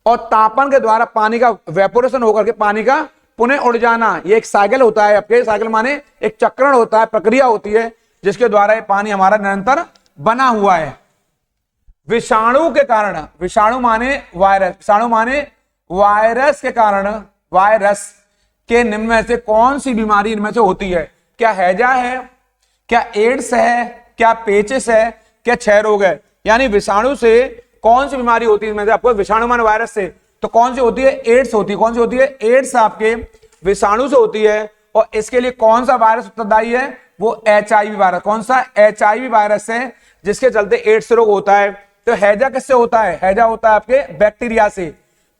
और तापन के द्वारा पानी का वेपोरेशन होकर के पानी का पुनः उड़ जाना, ये एक साइकिल होता है। आपके साइकिल माने एक चक्रण होता है, प्रक्रिया होती है जिसके द्वारा ये पानी हमारा निरंतर बना हुआ है। विषाणु के कारण, विषाणु माने वायरस, विषाणु माने वायरस के कारण, वायरस के निम्न में से कौन सी बीमारी इनमें से होती है? क्या हैजा है? क्या एड्स है? क्या पेचिस है? क्या क्षय रोग है? यानी विषाणु से कौन सी बीमारी होती है? इनमें से आपको विषाणु माने वायरस से तो कौन सी होती है? एड्स होती है। कौन सी होती है? एड्स आपके विषाणु से होती है। और इसके लिए कौन सा वायरस उत्तरदायी है? वो HIV वायरस। कौन सा? HIV वायरस है, जिसके चलते एड्स रोग होता है। तो हैजा किससे होता है? हैजा होता है आपके बैक्टीरिया से।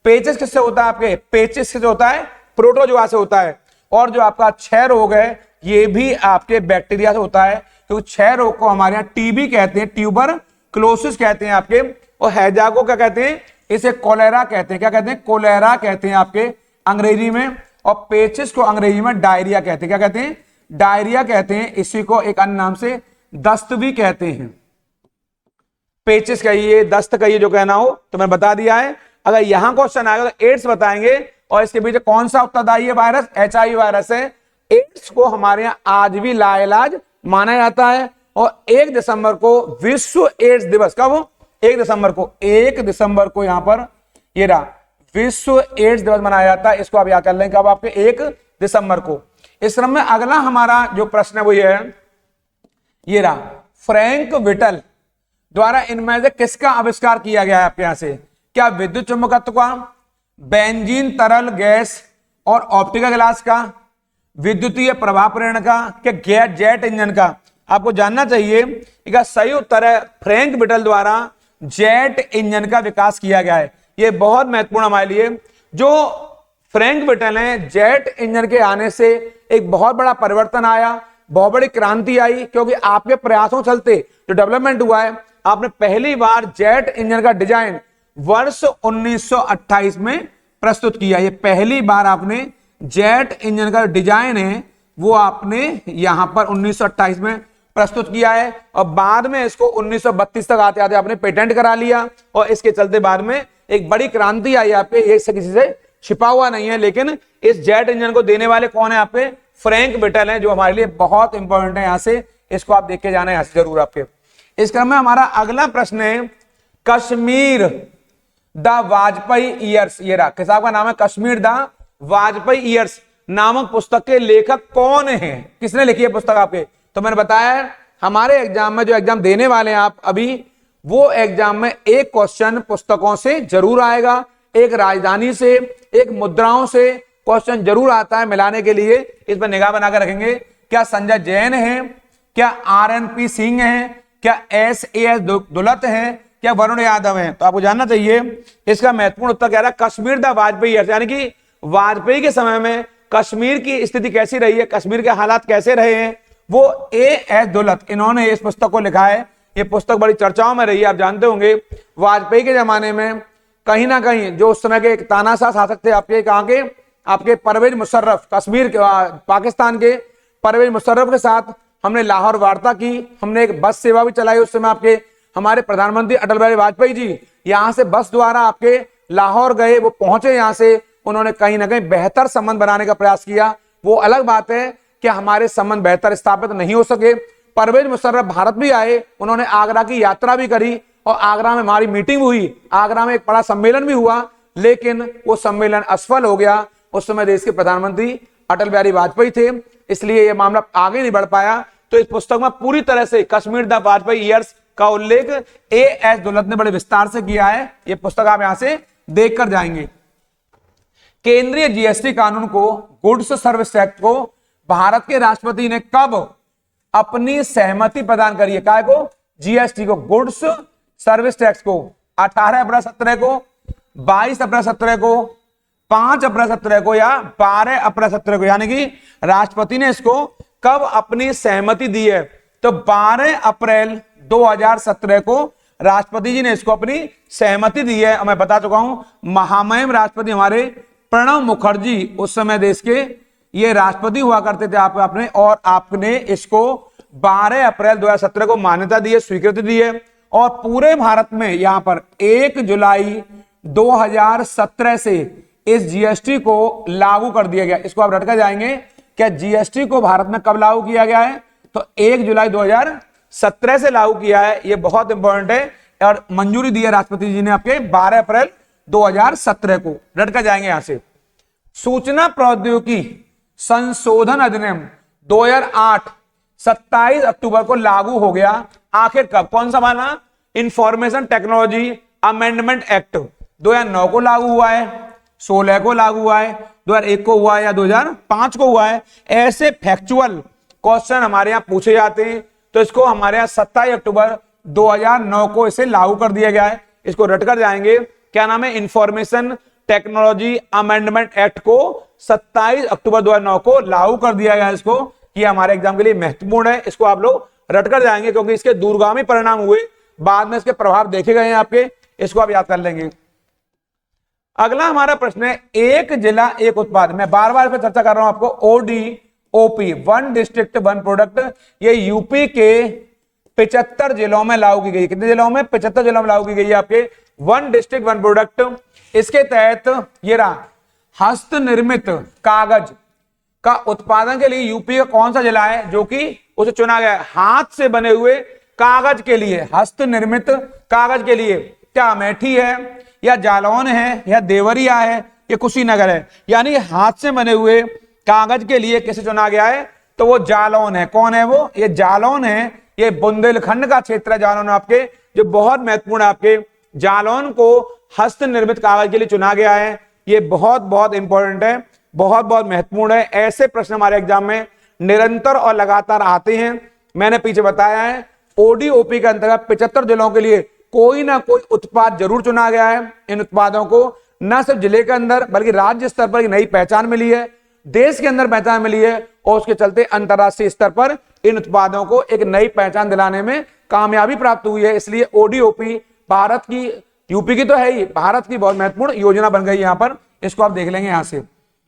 पेचिस किससे होता है? आपके पेचिस किससे होता है? प्रोटोजोआ से होता है। और जो आपका क्षय रोग है ये भी आपके बैक्टीरिया से होता है, क्योंकि क्षय रोग को हमारे यहाँ टीबी कहते हैं, ट्यूबर क्लोसिस कहते हैं आपके। और हैजा को क्या कहते हैं? इसे कोलेरा कहते हैं। क्या कहते हैं? कोलेरा कहते हैं आपके अंग्रेजी में। और पेचिस को अंग्रेजी में डायरिया कहते हैं। क्या कहते हैं? डायरिया कहते हैं। इसी को एक अन्य नाम से दस्त भी कहते हैं। पेचिस कहिए, दस्त कहिए, जो कहना हो तो मैंने बता दिया है। अगर यहां क्वेश्चन आएगा तो एड्स बताएंगे। और इसके पीछे कौन सा उत्तरदायी है वायरस? HIV वायरस है। एड्स को हमारे यहाँ आज भी लाइलाज माना जाता है। और 1 दिसंबर को विश्व एड्स दिवस, कब? 1 दिसंबर को, 1 दिसंबर को यहां पर ये रहा विश्व एड्स दिवस मनाया जाता है। इसको आप याद कर लें कब? आपके 1 दिसंबर को। इस क्रम में अगला हमारा जो प्रश्न है वो ये है, ये रहा फ्रैंक विटल द्वारा इनमें से किसका आविष्कार किया गया है आपके यहां से? क्या विद्युत चुंबकत्व का, बेंजीन तरल गैस और ऑप्टिकल ग्लास का, विद्युतीय प्रवाह प्रेरण का, क्या जेट इंजन का? आपको जानना चाहिए। इसका सही उत्तर है फ्रैंक विटल द्वारा जेट इंजन का विकास किया गया है। यह बहुत महत्वपूर्ण हमारे लिए। जो फ्रैंक विटल है, जेट इंजन के आने से एक बहुत बड़ा परिवर्तन आया, बहुत बड़ी क्रांति आई, क्योंकि आपके प्रयासों चलते जो डेवलपमेंट हुआ है, आपने पहली बार जेट इंजन का डिजाइन वर्ष 1928 में प्रस्तुत किया। ये पहली बार आपने जेट इंजन का डिजाइन है वो आपने यहां पर 1928 में प्रस्तुत किया है। और बाद में इसको 1932 तक आते आते आपने पेटेंट करा लिया। और इसके चलते बाद में एक बड़ी क्रांति आई आपके, ये किसी से छिपा हुआ नहीं है। लेकिन इस जेट इंजन को देने वाले कौन है? आपके फ्रैंक विटल है, जो हमारे लिए बहुत इंपॉर्टेंट है। यहां से इसको आप देख के जाना यहां से जरूर आपके। इस क्रम में हमारा अगला प्रश्न है कश्मीर द वाजपेयी ईयर्स। ये रहा किताब का नाम है कश्मीर द वाजपेयी ईयर्स नामक पुस्तक के लेखक कौन है? किसने लिखी है पुस्तक आपके? तो मैंने बताया है हमारे एग्जाम में जो एग्जाम देने वाले हैं आप अभी, वो एग्जाम में एक क्वेश्चन पुस्तकों से जरूर आएगा, एक राजधानी से, एक मुद्राओं से क्वेश्चन जरूर आता है मिलाने के लिए। इस पर निगाह बनाकर रखेंगे। क्या संजय जैन है? क्या RNP सिंह है? क्या SAS दुलत है? क्या वरुण यादव है? तो आपको जानना चाहिए इसका महत्वपूर्ण उत्तर क्या रहा? कश्मीर द वाजपेयी ईयर्स, यानी कि वाजपेयी के समय में कश्मीर की स्थिति कैसी रही है, कश्मीर के हालात कैसे रहे हैं, वो AS दुलत इन्होंने इस पुस्तक को लिखा है। ये पुस्तक बड़ी चर्चाओं में रही है। आप जानते होंगे वाजपेयी के जमाने में कहीं ना कहीं जो उस समय के एक तानाशाह शासक थे आपके, कहां के? आपके परवेज मुशर्रफ, कश्मीर के पाकिस्तान के परवेज मुशर्रफ के साथ हमने लाहौर वार्ता की। हमने एक बस सेवा भी चलाई उस समय। आपके हमारे प्रधानमंत्री अटल बिहारी वाजपेयी जी यहां से बस द्वारा आपके लाहौर गए, वो पहुंचे यहां से, उन्होंने कहीं ना कहीं बेहतर संबंध बनाने का प्रयास किया। वो अलग बात है कि हमारे संबंध बेहतर स्थापित नहीं हो सके। परवेज मुशर्रफ भारत भी आए, उन्होंने आगरा की यात्रा भी करी और आगरा में हमारी मीटिंग हुई, आगरा में एक बड़ा सम्मेलन भी हुआ, लेकिन वो सम्मेलन असफल हो गया। उस समय देश के प्रधानमंत्री अटल बिहारी वाजपेयी थे, इसलिए यह मामला आगे नहीं बढ़ पाया। तो इस पुस्तक में पूरी तरह से कश्मीर द वाजपेयी ईयर्स का उल्लेख एएस दुल्लत ने बड़े विस्तार से किया है। यह पुस्तक आप यहां से देख कर जाएंगे। केंद्रीय जीएसटी कानून को, गुड्स सर्विस एक्ट को भारत के राष्ट्रपति ने कब अपनी सहमति प्रदान करी है? काय को? जीएसटी को, गुड्स सर्विस टैक्स को 18 अप्रैल 17 को, 22 अप्रैल 17 को, 5 अप्रैल 17 को या 12 अप्रैल 17 को, यानी कि राष्ट्रपति ने इसको कब अपनी सहमति दी है? तो 12 अप्रैल 2017 को राष्ट्रपति जी ने इसको अपनी सहमति दी है। और मैं बता चुका हूं, महामहिम राष्ट्रपति हमारे प्रणब मुखर्जी उस समय देश के ये राष्ट्रपति हुआ करते थे आपने, और आपने इसको 12 अप्रैल 2017 को मान्यता दी है, स्वीकृति दी है। और पूरे भारत में यहां पर 1 जुलाई 2017 से इस जीएसटी को लागू कर दिया गया। इसको आप रट कर जाएंगे, क्या जीएसटी को भारत में कब लागू किया गया है? तो 1 जुलाई 2017 से लागू किया है। यह बहुत इंपॉर्टेंट है, और मंजूरी दी है राष्ट्रपति जी ने आपके 12 अप्रैल 2017 को। रट कर जाएंगे यहां से। सूचना प्रौद्योगिकी संशोधन अधिनियम 2008 27 अक्टूबर को लागू हो गया। आखिर कब? कौन सा माना? इंफॉर्मेशन टेक्नोलॉजी अमेंडमेंट एक्ट 2009 को लागू हुआ है, 16 को लागू हुआ है, 2001 को हुआ है या 2005 को हुआ है। ऐसे फैक्चुअल क्वेश्चन हमारे यहाँ पूछे जाते हैं, तो इसको हमारे यहाँ 27 अक्टूबर 2009 को इसे लागू कर दिया गया है। इसको रट कर जाएंगे, क्या नाम है? इंफॉर्मेशन टेक्नोलॉजी अमेंडमेंट एक्ट को 27 अक्टूबर 2009 को लागू कर दिया गया। इसको कि हमारे एग्जाम के लिए महत्वपूर्ण है, इसको आप लोग रट कर जाएंगे, क्योंकि इसके दूरगामी परिणाम हुए, बाद में इसके प्रभाव देखे गए हैं आपके, इसको आप याद कर लेंगे। अगला हमारा प्रश्न है, एक जिला एक उत्पाद। मैं बार बार इस पर चर्चा कर रहा हूं आपको। ODOP, one district one product, ये यूपी के 75 जिलों में लागू की गई। कितने जिलों में? 75 जिलों में लागू की गई है आपके वन डिस्ट्रिक्ट वन प्रोडक्ट। इसके तहत ये रहा, हस्त निर्मित कागज का उत्पादन के लिए यूपी का कौन सा जिला है जो कि उसे चुना गया है? हाथ से बने हुए कागज के लिए, हस्त निर्मित कागज के लिए। क्या अमेठी है या जालौन है या देवरिया है या कुशीनगर है? यानी हाथ से बने हुए कागज के लिए किसे चुना गया है? तो वो जालौन है। कौन है वो? ये जालौन है। ये बुंदेलखंड का क्षेत्र है जालौन आपके, जो बहुत महत्वपूर्ण है आपके। जालौन को हस्त निर्मित कागज के लिए चुना गया है। ये बहुत बहुत इंपॉर्टेंट है, बहुत बहुत महत्वपूर्ण है। ऐसे प्रश्न हमारे एग्जाम में निरंतर और लगातार आते हैं। मैंने पीछे बताया है, ओडीओपी के अंतर्गत 75 जिलों के लिए कोई ना कोई उत्पाद जरूर चुना गया है। इन उत्पादों को न सिर्फ जिले के अंदर बल्कि राज्य स्तर पर एक नई पहचान मिली है, देश के अंदर पहचान मिली है, और उसके चलते अंतरराष्ट्रीय स्तर पर इन उत्पादों को एक नई पहचान दिलाने में कामयाबी प्राप्त हुई है। इसलिए ओडीओपी भारत की, यूपी की तो है ही, भारत की बहुत महत्वपूर्ण योजना बन गई यहां पर। इसको आप देख लेंगे यहां से।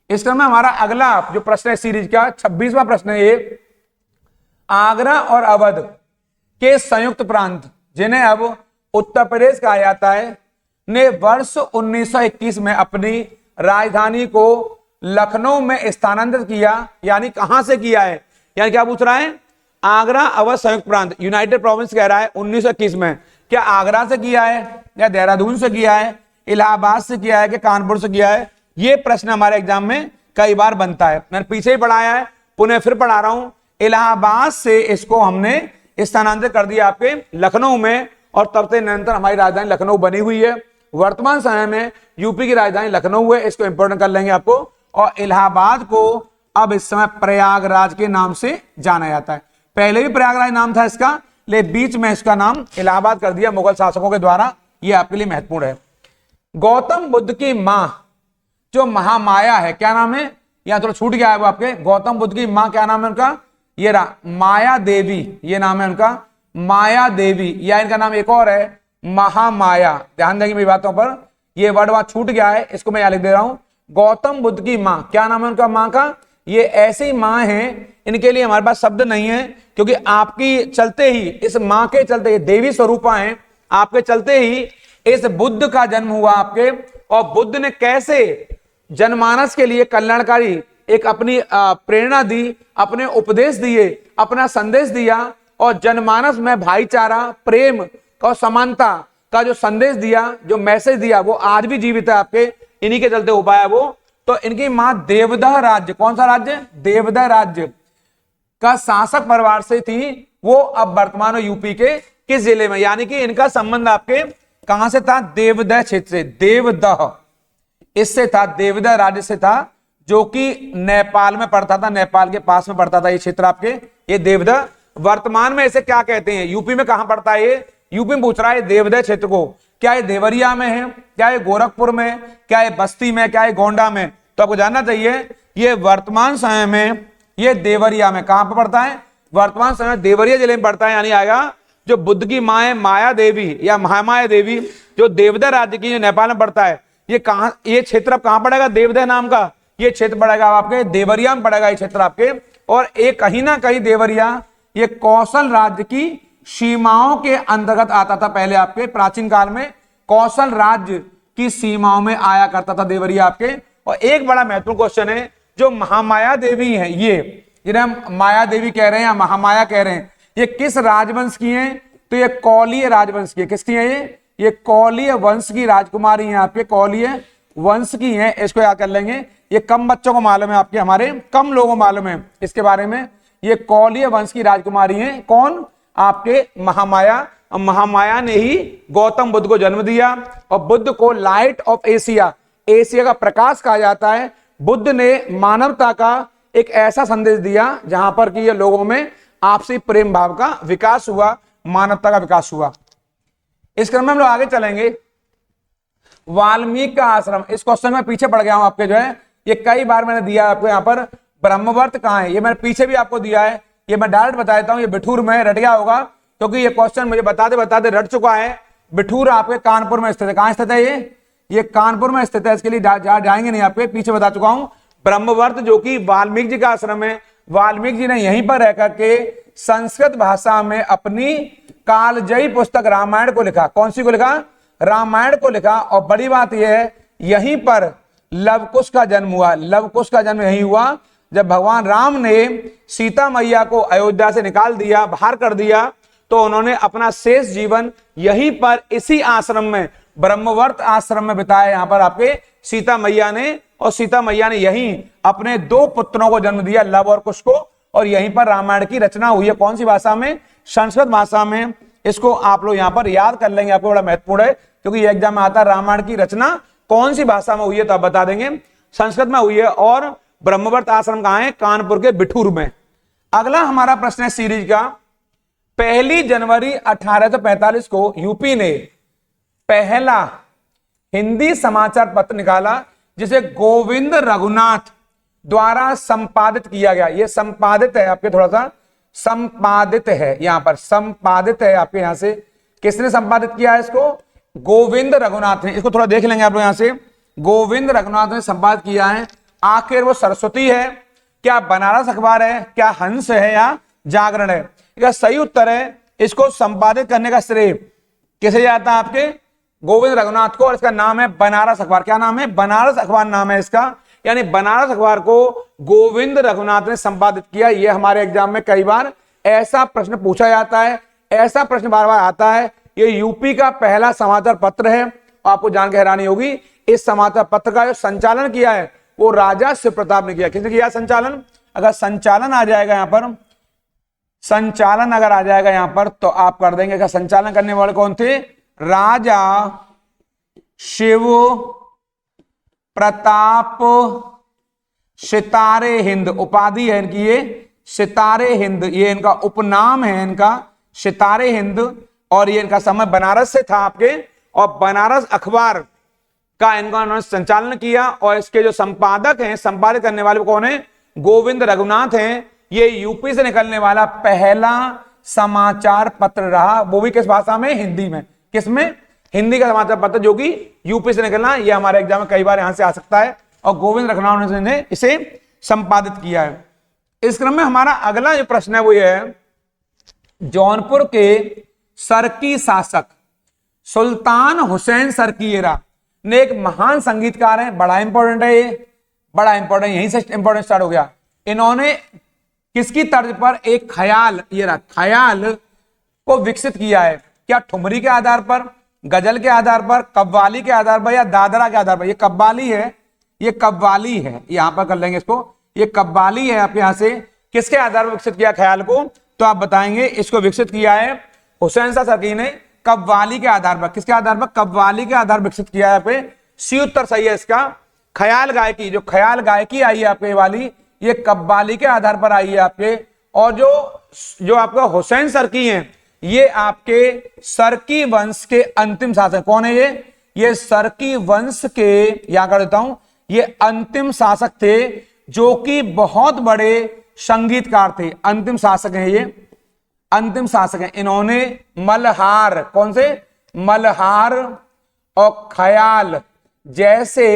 इस क्रम में हमारा अगला जो प्रश्न है सीरीज का 26वां प्रश्न है ये, आगरा और अवध के संयुक्त प्रांत, जिन्हें अब उत्तर प्रदेश कहा जाता है, ने वर्ष 1921 में अपनी राजधानी को लखनऊ में स्थानांतरित किया। यानी कहां से किया है? यानी क्या पूछ रहा है? आगरा अवध संयुक्त प्रांत, यूनाइटेड प्रोविंस कह रहा है 1921 में। क्या आगरा से किया है या देहरादून से किया है, इलाहाबाद से किया है कि कानपुर से किया है? ये प्रश्न हमारे एग्जाम में कई बार बनता है। मैंने पीछे ही पढ़ाया है, पुनः फिर पढ़ा रहा हूं। इलाहाबाद से इसको हमने स्थानांतरित कर दिया आपके लखनऊ में, और तब से निरंतर हमारी राजधानी लखनऊ बनी हुई है। वर्तमान समय में यूपी की राजधानी लखनऊ है, इसको इंपोर्टेंट कर लेंगे आपको। और इलाहाबाद को अब इस समय प्रयागराज के नाम से जाना जाता है। पहले भी प्रयागराज नाम था इसका, लेकिन बीच में इसका नाम इलाहाबाद कर दिया मुगल शासकों के द्वारा। यह आपके लिए महत्वपूर्ण है। गौतम बुद्ध की मां जो महामाया है, क्या नाम है? यहां थोड़ा छूट गया है वो आपके। गौतम बुद्ध की मां क्या नाम है उनका? ये रहा, माया देवी, ये नाम है उनका, माया देवी। या इनका नाम एक और है, महामाया। ध्यान देंगे मेरी बातों पर, ये वर्ड वहां छूट गया है, इसको मैं यहां लिख दे रहा हूं। गौतम बुद्ध की मां, क्या नाम है उनका मां का? ये ऐसी मां है, इनके लिए हमारे पास शब्द नहीं है, क्योंकि आपकी चलते ही, इस मां के चलते, ये देवी स्वरूपा है, आपके चलते ही इस बुद्ध का जन्म हुआ आपके। और बुद्ध ने कैसे जनमानस के लिए कल्याणकारी एक अपनी प्रेरणा दी, अपने उपदेश दिए, अपना संदेश दिया, और जनमानस में भाईचारा, प्रेम और समानता का जो संदेश दिया, जो मैसेज दिया, वो आज भी जीवित है आपके। इन्हीं के चलते हो पाया वो तो इनकी मां देवदह राज्य, कौन सा राज्य, देवदह राज्य का शासक परिवार से थी। वो अब वर्तमान यूपी के किस जिले में, यानी कि इनका संबंध आपके कहां से था, देवदह क्षेत्र से, देवदह इससे था, देवदह राज्य से था, जो कि नेपाल में पड़ता था, नेपाल के पास में पड़ता था ये क्षेत्र आपके, ये देवदह। वर्तमान में इसे क्या कहते हैं, यूपी में कहां पड़ता है ये, यूपी में पूछ रहा है देवदह क्षेत्र को, क्या ये देवरिया में है, क्या ये गोरखपुर में, क्या ये बस्ती में, क्या ये गोंडा में, तो आपको जानना चाहिए ये वर्तमान समय में ये देवरिया में, कहां पर पड़ता है, वर्तमान समय देवरिया जिले में पड़ता है। यानी आएगा जो बुद्ध की मां है माया देवी या महामाया देवी, जो देवदह राज्य की, जो नेपाल में पड़ता है, ये कहां, ये क्षेत्र अब कहां पड़ेगा, देवदह नाम का ये क्षेत्र पड़ेगा आपके देवरिया में पड़ेगा ये क्षेत्र आपके। और एक कहीं ना कहीं देवरिया ये कौशल राज्य की सीमाओं के अंतर्गत आता था, पहले आपके प्राचीन काल में कौशल राज्य की सीमाओं में आया करता था देवरिया आपके। और एक बड़ा महत्वपूर्ण क्वेश्चन है, जो महामाया देवी है, ये जिन्हें हम माया देवी कह रहे हैं या महामाया कह रहे हैं, ये किस राजवंश की हैं, तो ये कौलीय राजवंश की है। किसकी है ये कौलीय वंश की राजकुमारी है आपके, कौलीय वंश की है। इसको याद कर लेंगे, ये कम बच्चों को मालूम है आपके, हमारे कम लोगों को मालूम है इसके बारे में। ये कौलीय वंश की राजकुमारी है, कौन, आपके महामाया। और महामाया ने ही गौतम बुद्ध को जन्म दिया, और बुद्ध को लाइट ऑफ एशिया, एशिया का प्रकाश कहा जाता है। बुद्ध ने मानवता का एक ऐसा संदेश दिया जहां पर कि ये लोगों में आपसी प्रेम भाव का विकास हुआ, मानवता का विकास हुआ। इस क्रम में हम लोग आगे चलेंगे। वाल्मीकि का आश्रम, इस क्वेश्चन में पीछे पड़ गया हूं आपके, जो है ये कई बार मैंने दिया आपको, यहाँ पर ब्रह्मवर्त कहाँ है, ये मैंने पीछे भी आपको दिया है, ये मैं डायरेक्ट बता देता हूं, ये बिठूर में रट गया होगा, क्योंकि ये क्वेश्चन मुझे बताते बताते रट चुका है। बिठूर आपके कानपुर में स्थित है, कहां स्थित है ये कानपुर में स्थित है, इसके लिए जाएंगे नहीं आपके, पीछे बता चुका हूं। ब्रह्मवर्त जो कि वाल्मीकि जी का आश्रम है, वाल्मीकि जी ने यहीं पर रहकर के संस्कृत भाषा में अपनी कालजयी पुस्तक रामायण को लिखा। कौन सी को लिखा, रामायण को लिखा। और बड़ी बात यह है, यहीं पर लवकुश का जन्म हुआ। लवकुश का जन्म यहीं हुआ जब भगवान राम ने सीता मैया को अयोध्या से निकाल दिया, बाहर कर दिया, तो उन्होंने अपना शेष जीवन यहीं पर इसी आश्रम में, ब्रह्मवर्त आश्रम में बिताया यहाँ पर आपके सीता मैया ने। और सीता मैया ने यहीं अपने 2 पुत्रों को जन्म दिया, लव और कुश को, और यहीं पर रामायण की रचना हुई है। कौन सी भाषा में, संस्कृत भाषा में। इसको आप लोग यहाँ पर याद कर लेंगे, आपको बड़ा महत्वपूर्ण है, क्योंकि ये एग्जाम में आता है रामायण की रचना कौन सी भाषा में हुई है, तो आप बता देंगे संस्कृत में हुई है। और ब्रह्मवर्त आश्रम कहाँ है, कानपुर के बिठूर में। अगला हमारा प्रश्न है सीरीज का, 1 जनवरी 1845 को यूपी ने पहला हिंदी समाचार पत्र निकाला, जिसे गोविंद रघुनाथ द्वारा संपादित किया गया। ये संपादित है आपके, थोड़ा सा संपादित है यहाँ पर, संपादित है आपके यहाँ से। किसने संपादित किया है इसको, गोविंद रघुनाथ ने। इसको थोड़ा देख लेंगे आप लोग यहाँ से, गोविंद रघुनाथ ने संपादित किया है। आखिर वो सरस्वती है, क्या बनारस अखबार है, क्या हंस है, या जागरण है। इसका सही उत्तर है, इसको संपादित करने का श्रेय किसे जाता है, आपके गोविंद रघुनाथ को। और इसका नाम है बनारस अखबार। क्या नाम है, बनारस अखबार नाम है इसका। यानी बनारस अखबार को गोविंद रघुनाथ ने संपादित किया। यह हमारे एग्जाम में कई बार ऐसा प्रश्न पूछा जाता है, ऐसा प्रश्न बार बार आता है। ये यूपी का पहला समाचार पत्र है। आपको जान के हैरानी होगी, इस समाचार पत्र का जो संचालन किया है वो राजा शिव प्रताप ने किया। किसने किया संचालन, अगर संचालन आ जाएगा यहाँ पर, संचालन अगर आ जाएगा यहाँ पर, तो आप कर देंगे। क्या संचालन करने वाले कौन थे, राजा शिव प्रताप सितारे हिंद, उपाधि है इनकी ये, सितारे हिंद, ये इनका उपनाम है इनका, सितारे हिंद। और ये इनका समय बनारस से था आपके, और बनारस अखबार का इनका उन्होंने संचालन किया। और इसके जो संपादक हैं, संपादित करने वाले कौन है, गोविंद रघुनाथ हैं। ये यूपी से निकलने वाला पहला समाचार पत्र रहा, वो भी किस भाषा में, हिंदी में। किसमें, हिंदी का समाचार पत्र जो कि यूपी से निकलना। ये हमारे एग्जाम में कई बार यहां से आ सकता है, और गोविंद रघुनाथ ने इसे संपादित किया है। इस क्रम में हमारा अगला जो प्रश्न है वो ये है, जौनपुर के सरकी शासक सुल्तान हुसैन सरकीरा ने एक महान संगीतकार है, बड़ा इंपॉर्टेंट है ये, बड़ा इंपॉर्टेंट, यहीं से इंपॉर्टेंट स्टार्ट हो गया। इन्होंने किसकी तर्ज पर एक ख्याल, ये रहा, ख्याल को विकसित किया है। क्या ठुमरी के आधार पर, गजल के आधार पर, कव्वाली के आधार पर, या दादरा के आधार पर। ये कव्वाली है ये कव्वाली है, यहां पर कर लेंगे इसको, ये कव्वाली है आपके यहां से। किसके आधार पर विकसित किया ख्याल को, तो आप बताएंगे इसको विकसित किया है हुसैन शाह सर्की ने कव्वाली के आधार पर। किसके आधार पर, कव्वाली के आधार पर विकसित किया है पे। सी उत्तर सही है इसका। ख्याल गायकी, जो ख्याल गायकी आई है आपके वाली, ये कव्वाली के आधार पर आई है आपके। और जो आपका हुसैन सर्की हैं, ये आपके सर्की वंश के अंतिम शासक। कौन है ये सर्की वंश के, यहां कर देता हूं, ये अंतिम शासक थे जो कि बहुत बड़े संगीतकार थे। अंतिम शासक हैं ये, अंतिम शासक हैं। इन्होंने मल्हार, कौन से, मल्हार और ख्याल जैसे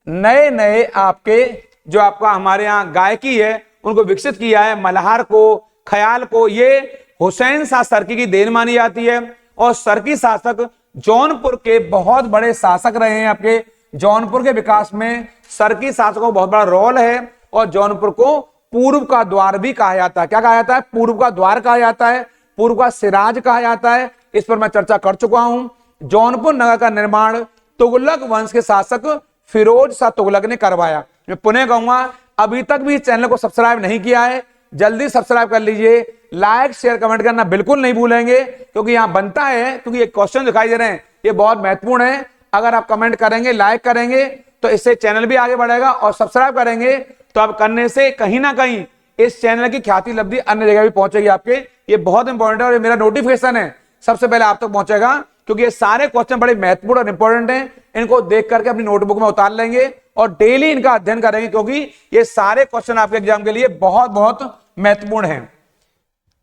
नए नए आपके जो आपका हमारे यहां गायकी है उनको विकसित किया है। मल्हार को, ख्याल को, ये हुसैन शाह सर्की की देन मानी जाती है। और सर्की शासक जौनपुर के बहुत बड़े शासक रहे हैं आपके। जौनपुर के विकास में सर्की शासकों का बहुत बड़ा रोल है। और जौनपुर को पूर्व का द्वार भी कहा जाता है। क्या कहा जाता है, पूर्व का द्वार कहा जाता है, पूर्व का सिराज कहा जाता है। इस पर मैं चर्चा कर चुका हूं। जौनपुर नगर का निर्माण तुगलक वंश के शासक फिरोज शाह तुगलक ने करवाया। मैं पुनः कहूंगा, अभी तक भी इस चैनल को सब्सक्राइब नहीं किया है, जल्दी सब्सक्राइब कर लीजिए। लाइक शेयर कमेंट करना बिल्कुल नहीं भूलेंगे, क्योंकि यहां बनता है, क्योंकि ये क्वेश्चन दिखाई दे रहे हैं, ये बहुत महत्वपूर्ण है। अगर आप कमेंट करेंगे, लाइक करेंगे, तो इससे चैनल भी आगे बढ़ेगा। और सब्सक्राइब करेंगे तो आप करने से कहीं ना कहीं इस चैनल की ख्याति लब्धि अन्य जगह भी पहुंचेगी आपके। ये बहुत इंपॉर्टेंट है और ये मेरा नोटिफिकेशन है, सबसे पहले आप तक पहुंचेगा, क्योंकि ये सारे क्वेश्चन बड़े महत्वपूर्ण और इंपॉर्टेंट हैं। इनको देख करके अपनी नोटबुक में उतार लेंगे और डेली इनका अध्ययन करेंगे, क्योंकि ये सारे क्वेश्चन आपके एग्जाम के लिए बहुत बहुत महत्वपूर्ण हैं।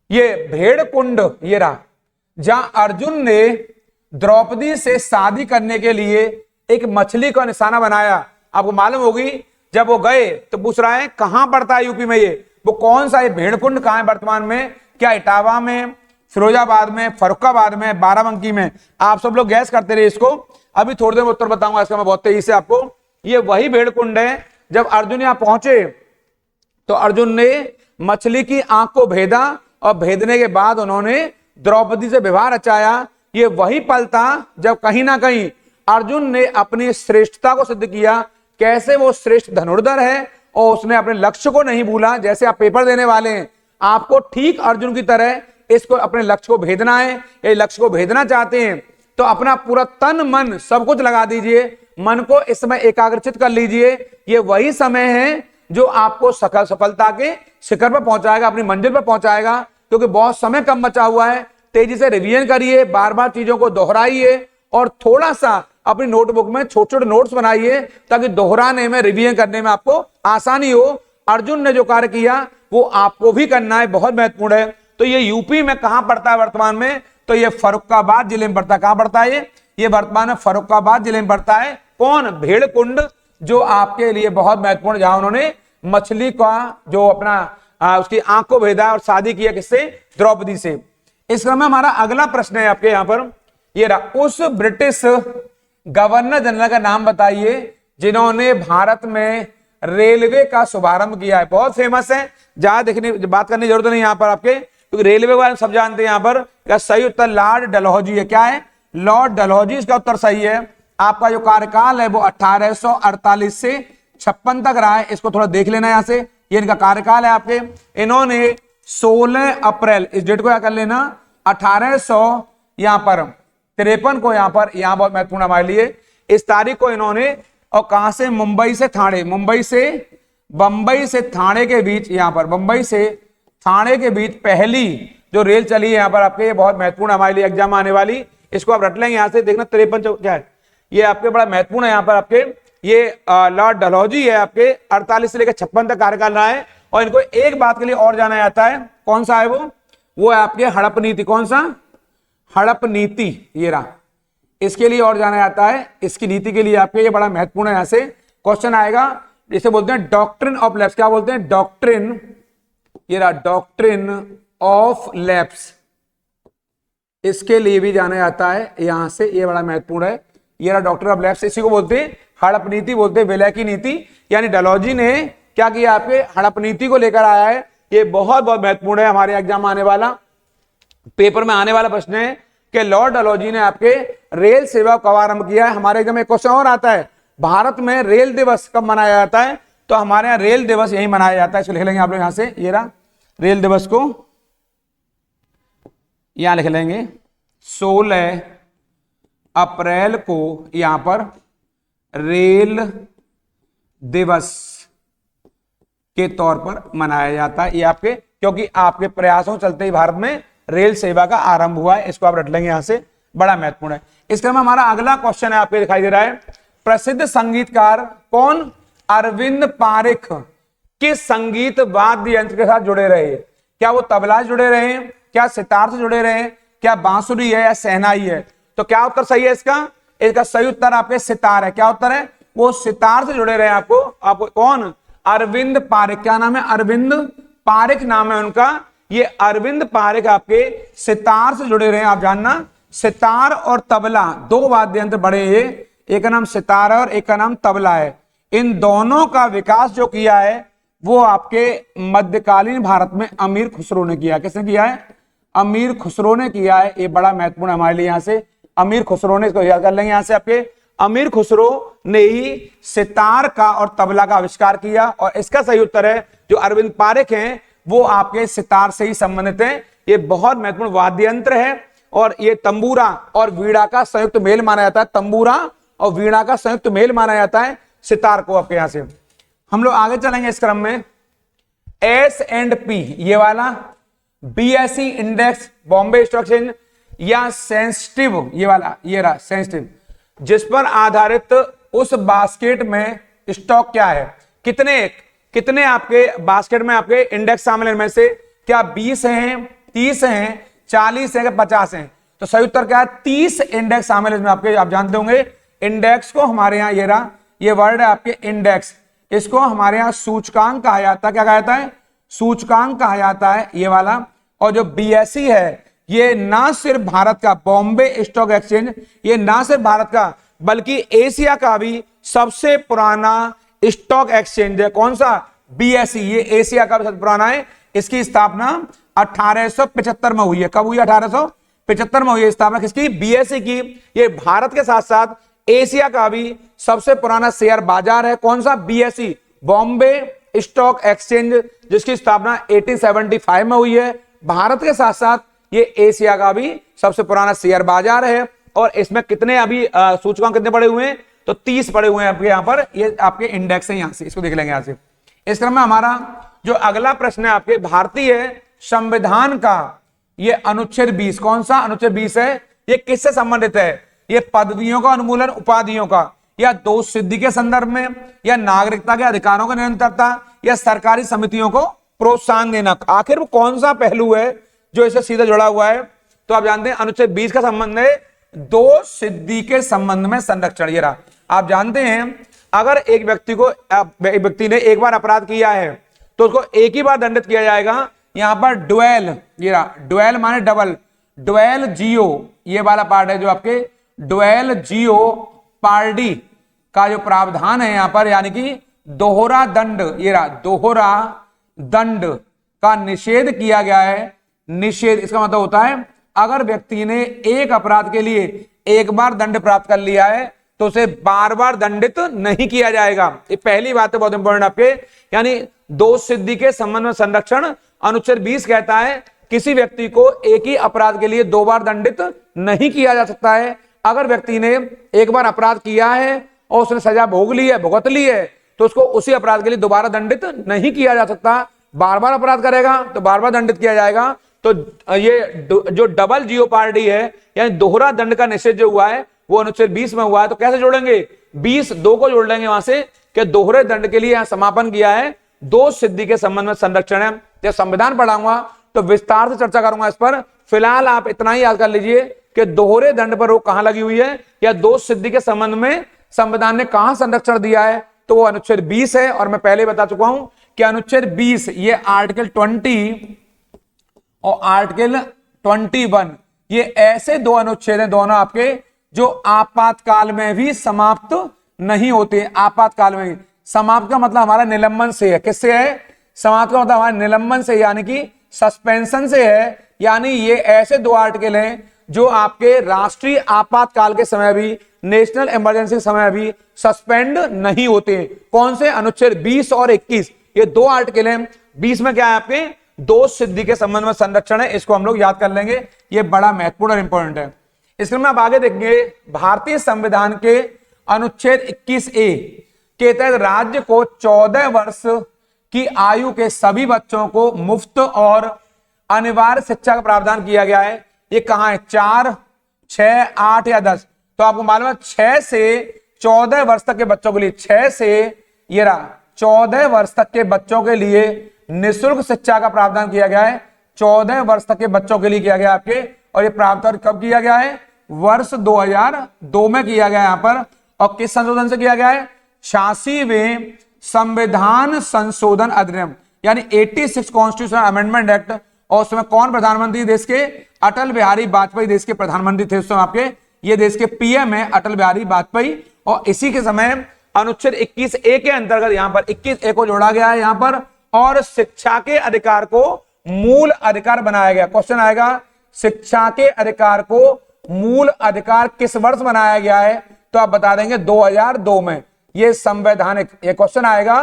ये भेड़ कुंड, ये रहा, जहां अर्जुन ने द्रौपदी से शादी करने के लिए एक मछली का निशाना बनाया। आपको मालूम होगी, जब वो गए तो पूछ रहा है कहां पड़ता है यूपी में, ये वो कौन सा, ये भेड़ कुंड कहां है वर्तमान में, क्या इटावा में, फिरोजाबाद में, फर्रुखाबाद में, बाराबंकी में। आप सब लोग गैस करते रहे इसको, अभी थोड़ी देर में उत्तर बताऊंगा इसका मैं बहुत तेजी से आपको। ये वही भेड़ कुंड है। जब अर्जुन यहां पहुंचे तो अर्जुन ने मछली की आंख को भेदा और भेदने के बाद उन्होंने द्रौपदी से विवाह रचाया। ये वही पल था जब कहीं ना कहीं अर्जुन ने अपनी श्रेष्ठता को सिद्ध किया। कैसे वो श्रेष्ठ धनुर्धर है और उसने अपने लक्ष्य को नहीं भूला। जैसे आप पेपर देने वाले हैं, आपको ठीक अर्जुन की तरह इसको अपने लक्ष्य को भेदना है। ये लक्ष्य को भेदना चाहते हैं तो अपना पूरा तन मन सब कुछ लगा दीजिए, मन को इस समय एकाग्रचित कर लीजिए। ये वही समय है जो आपको सफलता के शिखर पर पहुंचाएगा, अपनी मंजिल पर पहुंचाएगा। क्योंकि बहुत समय कम बचा हुआ है, तेजी से रिवीजन करिए, बार बार चीजों को दोहराइए और थोड़ा सा अपनी नोटबुक में छोटे छोटे नोट्स बनाइए, ताकि दोहराने में, रिवीजन करने में आपको आसानी हो। अर्जुन ने जो कार्य किया वो आपको भी करना है, बहुत महत्वपूर्ण है। तो ये यूपी में कहां पड़ता है वर्तमान में, तो ये फर्रुखाबाद जिले में पड़ता है। कहां पड़ता है ये वर्तमान में फर्रुखाबाद जिले में पड़ता है। कौन, भेड़ कुंड, जो आपके लिए बहुत महत्वपूर्ण, जहां उन्होंने मछली का जो अपना उसकी आंख को भेदा और शादी किया, किससे, द्रौपदी से। इस क्रम में हमारा अगला प्रश्न है आपके यहां पर, ये रहा, उस ब्रिटिश गवर्नर जनरल का नाम बताइए जिन्होंने भारत में रेलवे का शुभारंभ किया है। बहुत फेमस है, ज्यादा देखने बात करने की जरूरत नहीं यहां पर आपके, क्योंकि रेलवे के बारे में सब जानते हैं। यहां पर क्या सही उत्तर लॉर्ड डलहौजी है। क्या है, लॉर्ड डलहौजी इसका उत्तर सही है। आपका जो कार्यकाल है वो 1848 से 56 तक रहा है। इसको थोड़ा देख लेना यहां से, ये इनका कार्यकाल है आपके। इन्होंने 16 अप्रैल, इस डेट को क्या कर लेना, 1800 यहां पर 53 को, यहां बहुत महत्वपूर्ण हमारे लिए, इस तारीख को इन्होंने, और कहां से, मुंबई से थाने, बंबई से थाने के बीच, यहां पर बंबई से थाने के बीच पहली जो रेल चली है यहां पर आपके, ये बहुत महत्वपूर्ण हमारे लिए एग्जाम आने वाली। इसको आप रट लेंगे यहां से, देखना 53 क्या है, ये आपके बड़ा महत्वपूर्ण है यहां पर आपके। ये लॉर्ड डलहौजी है आपके, 48 से लेकर 56 तक कार्यकाल रहा है। और इनको एक बात के लिए और जाना जाता है, कौन सा है वो है आपके हड़प नीति। कौन सा, हड़प नीति, ये रहा, इसके लिए और जाना जाता है, इसकी नीति के लिए आपके, ये बड़ा महत्वपूर्ण है। यहां से क्वेश्चन आएगा, इसे बोलते हैं डॉक्ट्रिन ऑफ लैप्स। क्या बोलते हैं, डॉक्ट्रिन, ये रहा, डॉक्ट्रिन ऑफ लैप्स, इसके लिए भी जाना जाता है यहां से, ये बड़ा महत्वपूर्ण है। ये रहा डॉक्ट्रिन ऑफ लैप्स, इसी को बोलते हैं हड़प नीति, बोलते हैं विलय की नीति। यानी डलहौजी ने क्या किया, आपके हड़प नीति को लेकर आया है। ये बहुत बहुत महत्वपूर्ण है, हमारे एग्जाम आने वाला, पेपर में आने वाला प्रश्न है कि लॉर्ड डलहौजी ने आपके रेल सेवा का आरंभ किया है। हमारे एग्जाम में क्वेश्चन और आता है, भारत में रेल दिवस कब मनाया जाता है? तो हमारे यहाँ रेल दिवस यही मनाया जाता है। इसको लिख लेंगे आप लोग यहां से, ये रहा रेल दिवस को यहां लिख लेंगे 16 अप्रैल को यहां पर रेल दिवस के तौर पर मनाया जाता है। ये आपके, क्योंकि आपके प्रयासों चलते ही भारत में रेल सेवा का आरंभ हुआ है। इसको आप रट लेंगे यहां से, बड़ा महत्वपूर्ण है। इस क्रम में हमारा अगला क्वेश्चन है, आपको दिखाई दे रहा है, प्रसिद्ध संगीतकार कौन अरविंद पारिख किस संगीत वाद्य यंत्र के साथ जुड़े रहे? क्या वो तबला से जुड़े रहे, क्या सितार से जुड़े रहे, क्या बांसुरी है या शहनाई है? तो क्या उत्तर सही है इसका? इसका सही उत्तर आपके सितार है। क्या उत्तर है? वो सितार से जुड़े रहे। आपको कौन? अरविंद पारिख। क्या नाम है? अरविंद पारिख नाम है उनका। ये अरविंद पारिख आपके सितार से जुड़े रहे। आप जानना, सितार और तबला दो वाद्य यंत्र बड़े हैं, एक का नाम सितार है और एक का नाम तबला है। इन दोनों का विकास जो किया है वो आपके मध्यकालीन भारत में अमीर खुसरो ने किया। किसने किया है? अमीर खुसरो ने किया है। ये बड़ा महत्वपूर्ण हमारे लिए। यहां से अमीर खुसरो ने, इसको याद कर लेंगे यहां से, आपके अमीर खुसरो ने ही सितार का और तबला का आविष्कार किया। और इसका सही उत्तर है, जो अरविंद पारिख हैं वो आपके सितार से ही संबंधित है। ये बहुत महत्वपूर्ण वाद्य यंत्र है और ये तंबूरा और वीणा का संयुक्त मेल माना जाता है। तंबूरा और वीणा का संयुक्त मेल माना जाता है सितार को। आपके यहां से हम लोग आगे चलेंगे इस क्रम में। S&P ये वाला, BSE index Bombay stock exchange, या सेंसिटिव ये वाला, ये रहा सेंसिटिव, जिस पर आधारित उस बास्केट में स्टॉक क्या है? कितने आपके बास्केट में आपके इंडेक्स शामिल है? इनमें से क्या 20 हैं, 30 हैं, 40 हैं, 50 हैं? तो सही उत्तर क्या है? 30 इंडेक्स शामिल है इसमें आपके। आप जानते होंगे इंडेक्स को हमारे यहाँ, ये रहा ये वर्ड है आपके इंडेक्स, इसको हमारे यहाँ सूचकांक कहा जाता है। क्या कहा जाता है? सूचकांक कहा जाता है ये वाला। और जो BSE है ये ना सिर्फ भारत का, बॉम्बे स्टॉक एक्सचेंज, ये ना सिर्फ भारत का बल्कि एशिया का भी सबसे पुराना स्टॉक एक्सचेंज है। कौन सा? BSE। ये एशिया का भी सबसे पुराना है। इसकी स्थापना 1875 में हुई है। कब हुई? 1875 में हुई है स्थापना किसकी? BSE की। ये भारत के साथ साथ एशिया का भी सबसे पुराना शेयर बाजार है। कौन सा? BSE, बॉम्बे स्टॉक एक्सचेंज, जिसकी स्थापना 1875 में हुई है। भारत के साथ साथ ये एशिया का भी सबसे पुराना शेयर बाजार है। और इसमें कितने अभी सूचकांक कितने पड़े हुए हैं? तो 30 पड़े हुए हैं आपके यहाँ पर। ये आपके इंडेक्स है, यहां से इसको देख लेंगे यहां से। इस क्रम में हमारा जो अगला प्रश्न है आपके भारतीय संविधान का ये अनुच्छेद 20, कौन सा अनुच्छेद 20 है? ये किससे संबंधित है? ये पदवियों का उन्मूलन, उपाधियों का, या दोष सिद्धि के संदर्भ में, या नागरिकता के अधिकारों की निरंतरता, या सरकारी समितियों को प्रोत्साहन देना? आखिर वो कौन सा पहलू है जो इससे सीधा जुड़ा हुआ है? तो आप जानते हैं अनुच्छेद 20 का संबंध है दोष सिद्धि के संबंध में संरक्षण। ये रहा। आप जानते हैं अगर एक व्यक्ति ने एक बार अपराध किया है तो उसको एक ही बार दंडित किया जाएगा। यहां पर ड्वेल, ये रहा ड्वेल माने डबल, ड्वेल जियो ये वाला पार्ट है जो आपके ड्वेल जियो पार्डी का जो प्रावधान है यहां पर, यानी कि दोहरा दंड, ये रहा दोहरा दंड का निषेध किया गया है। निषेध इसका मतलब होता है अगर व्यक्ति ने एक अपराध के लिए एक बार दंड प्राप्त कर लिया है तो उसे बार बार दंडित नहीं किया जाएगा। ये पहली बात है बहुत इंपॉर्टेंट आपके, यानी दोष सिद्धि के संबंध में संरक्षण। अनुच्छेद 20 कहता है किसी व्यक्ति को एक ही अपराध के लिए 2 बार दंडित नहीं किया जा सकता है। अगर व्यक्ति ने एक बार अपराध किया है और उसने सजा भोग ली है, भुगत ली है, तो उसको उसी अपराध के लिए दोबारा दंडित नहीं किया जा सकता। बार बार अपराध करेगा तो बार बार दंडित किया जाएगा। तो ये जो डबल जियो पार्टी है, यानी दोहरा दंड का निषेध जो हुआ है वो अनुच्छेद 20 में हुआ है। तो कैसे जोड़ेंगे? 20 को जोड़ लेंगे वहां से कि दोहरे दंड के लिए यहां समापन किया है, दोष सिद्धि के संबंध में संरक्षण है। जब संविधान पढ़ाऊंगा तो विस्तार से चर्चा करूंगा इस पर। फिलहाल आप इतना ही याद कर लीजिए कि दोहरे दंड पर रोक कहां लगी हुई है या दोष सिद्धि के संबंध में संविधान ने कहां संरक्षण दिया है, तो वो अनुच्छेद 20 है। और मैं पहले बता चुका हूं कि अनुच्छेद 20 ये आर्टिकल 20 और आर्टिकल 21 ये ऐसे दो अनुच्छेद हैं, दोनों आपके जो आपातकाल में भी समाप्त नहीं होते। आपातकाल में समाप्त का मतलब हमारा निलंबन से है। किससे है? समाप्त का मतलब हमारा निलंबन से, यानी कि सस्पेंशन से है। यानी ये ऐसे दो आर्टिकल हैं जो आपके राष्ट्रीय आपातकाल के समय भी नेशनल इमरजेंसी के समय भी सस्पेंड नहीं होते हैं। कौन से? अनुच्छेद 20 और 21, ये दो आर्टिकल हैं। 20 में क्या है आपके? दोष सिद्धि के संबंध में संरक्षण है, इसको हम लोग याद कर लेंगे, ये बड़ा महत्वपूर्ण और इंपॉर्टेंट है। इसमें आप आगे देखेंगे भारतीय संविधान के अनुच्छेद 21A के तहत राज्य को 14 वर्ष की आयु के सभी बच्चों को मुफ्त और अनिवार्य शिक्षा का प्रावधान किया गया है। ये कहां है? 4, 6, 8 या 10? तो आपको मालूम है 6 से 14 वर्ष तक के बच्चों के लिए, 6 से ये रहा 14 वर्ष तक के बच्चों के लिए निःशुल्क शिक्षा का प्रावधान किया गया है। 14 वर्ष तक के बच्चों के लिए किया गया आपके, और ये प्रावधान कब किया गया है? वर्ष 2002 में किया गया यहां पर। और किस संशोधन से किया गया है? 86वें संविधान संशोधन अधिनियम, यानी 86 कॉन्स्टिट्यूशनल अमेंडमेंट एक्ट। और उसमें कौन प्रधानमंत्री देश के? अटल बिहारी वाजपेयी देश के प्रधानमंत्री थे उस समय आपके, ये देश के पीएम है अटल बिहारी वाजपेयी। और इसी के समय अनुच्छेद 21A के अंतर्गत यहां पर 21A को जोड़ा गया है यहां पर, और शिक्षा के अधिकार को मूल अधिकार बनाया गया। क्वेश्चन आएगा शिक्षा के अधिकार को मूल अधिकार किस वर्ष बनाया गया है? तो आप बता देंगे 2002 में। ये संवैधानिक, ये क्वेश्चन आएगा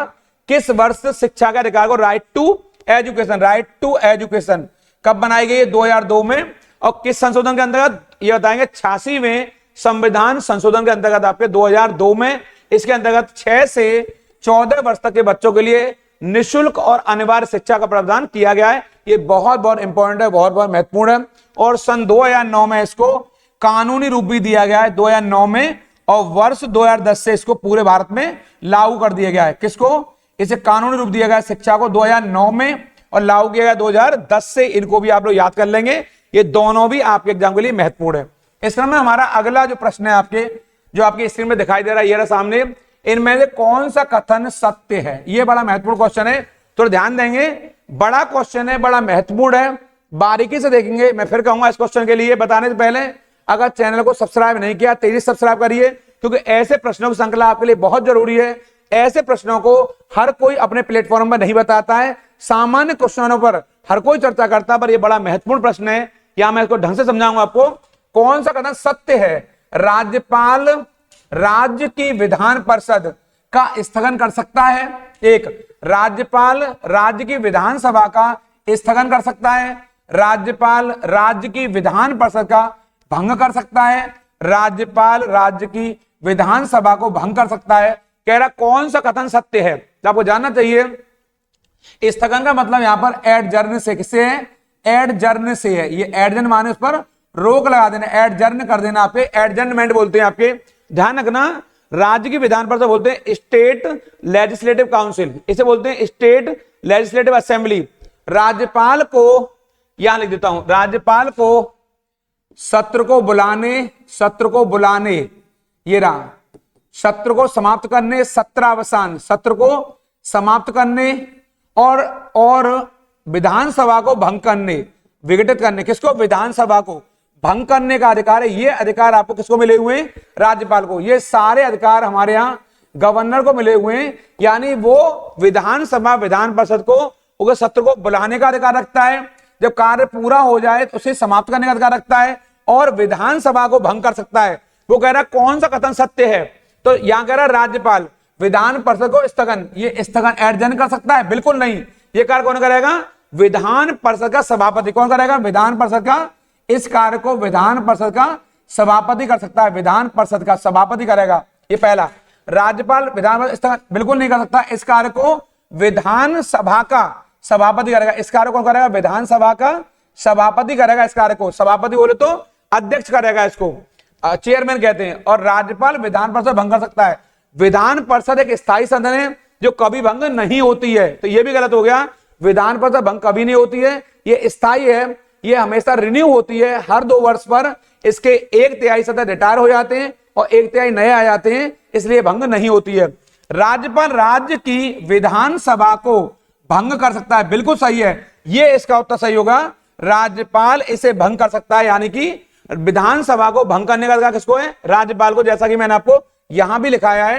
किस वर्ष शिक्षा के अधिकार को, राइट टू एजुकेशन कब बनाई गई? 2002 में। और किस संशोधन के अंतर्गत? ये बताएंगे 86वें संविधान संशोधन के अंतर्गत आपके 2002 में। इसके अंतर्गत 6 से 14 वर्ष तक के बच्चों के लिए निःशुल्क और अनिवार्य शिक्षा का प्रावधान किया गया है। ये बहुत इंपॉर्टेंट है, बहुत महत्वपूर्ण है। और सन 2009 में इसको कानूनी रूप भी दिया गया है, 2009 में। और वर्ष 2010 से इसको पूरे भारत में लागू कर दिया गया है। किसको? इसे कानूनी रूप दिया गया है शिक्षा को 2009 में, और लागू किया गया 2010 से। इनको भी आप लोग याद कर लेंगे, ये दोनों भी आपके एग्जाम के लिए महत्वपूर्ण है। इस क्रम में हमारा अगला जो प्रश्न है आपके, जो आपकी स्क्रीन में दिखाई दे रहा है, ये रहा सामने, इनमें से कौन सा कथन सत्य है? ये बड़ा महत्वपूर्ण क्वेश्चन है, तो ध्यान देंगे। बड़ा क्वेश्चन है, बड़ा महत्वपूर्ण है, बारीकी से देखेंगे। मैं फिर कहूंगा इस क्वेश्चन के लिए बताने से पहले, अगर चैनल को सब्सक्राइब नहीं किया तेजी से सब्सक्राइब करिए, क्योंकि ऐसे प्रश्नों की श्रृंखला आपके लिए बहुत जरूरी है। ऐसे प्रश्नों को हर कोई अपने प्लेटफॉर्म पर नहीं बताता है, सामान्य क्वेश्चनों पर हर कोई चर्चा करता है, पर यह बड़ा महत्वपूर्ण प्रश्न है। यहां मैं इसको ढंग से समझाऊंगा आपको। कौन सा कथन सत्य है? राज्यपाल राज्य की विधान परिषद का स्थगन कर सकता है। एक, राज्यपाल राज्य की विधानसभा का स्थगन कर सकता है। राज्यपाल राज्य की विधान परिषद का भंग कर सकता है। राज्यपाल राज्य की विधानसभा को भंग कर सकता है। कह रहा कौन सा कथन सत्य है? तो आपको जानना चाहिए स्थगन का मतलब यहां पर एडजर्न से, किससे है? एडजर्न से है। ये एडजर्न माने उस पर रोक लगा देना, एडजर्न कर देना, आपके एडजर्नमेंट बोलते हैं आपके। ध्यान रखना, राज्य की विधान परिषद बोलते हैं स्टेट लेजिस्लेटिव काउंसिल, इसे बोलते हैं स्टेट लेजिस्लेटिव असेंबली। राज्यपाल को, यहां लिख देता हूं, राज्यपाल को सत्र को बुलाने, ये रहा, सत्र को समाप्त करने, सत्रावसान, सत्र को समाप्त करने और विधानसभा को भंग करने, विघटित करने। किसको? विधानसभा को भंग करने का अधिकार है। ये अधिकार आपको किसको मिले हुए हैं? राज्यपाल को। ये सारे अधिकार हमारे यहाँ गवर्नर को मिले हुए हैं, यानी वो विधानसभा विधान परिषद को सत्र को बुलाने का अधिकार रखता है, जब कार्य पूरा हो जाए तो उसे समाप्त करने का अधिकार रखता है, और विधानसभा को भंग कर सकता है। वो कह रहा कौन सा कथन सत्य है? तो यहां कह रहा राज्यपाल विधान परिषद को स्थगन, ये स्थगन एडजर्न कर सकता है? बिल्कुल नहीं। ये कार्य कौन करेगा? विधान परिषद का सभापति। कौन करेगा? विधान परिषद का। इस कार्य को विधान परिषद का सभापति कर सकता है, विधान परिषद का सभापति करेगा। ये पहला। राज्यपाल विधान स्थगन बिल्कुल नहीं कर सकता। इस कार्य को विधानसभा का सभापति करेगा। इस कार्य को करेगा विधानसभा का सभापति करेगा। इस कार्य को सभापति बोले तो अध्यक्ष करेगा, इसको चेयरमैन कहते हैं। और राज्यपाल विधान परिषद भंग कर सकता है। विधान परिषद एक स्थायी सदन है जो कभी भंग नहीं होती है, तो ये भी गलत हो गया। विधान परिषद भंग कभी नहीं होती है, ये स्थायी है, ये हमेशा रिन्यू होती है। हर 2 वर्ष पर इसके 1/3 सदस्य रिटायर हो जाते हैं और 1/3 नए आ जाते हैं, इसलिए भंग नहीं होती है। राज्यपाल राज्य की विधानसभा को भंग कर सकता है, बिल्कुल सही है, ये इसका उत्तर सही होगा। राज्यपाल इसे भंग कर सकता है, यानी कि विधानसभा को भंग करने का अधिकार किसको है? राज्यपाल को। जैसा कि मैंने आपको यहां भी लिखाया है,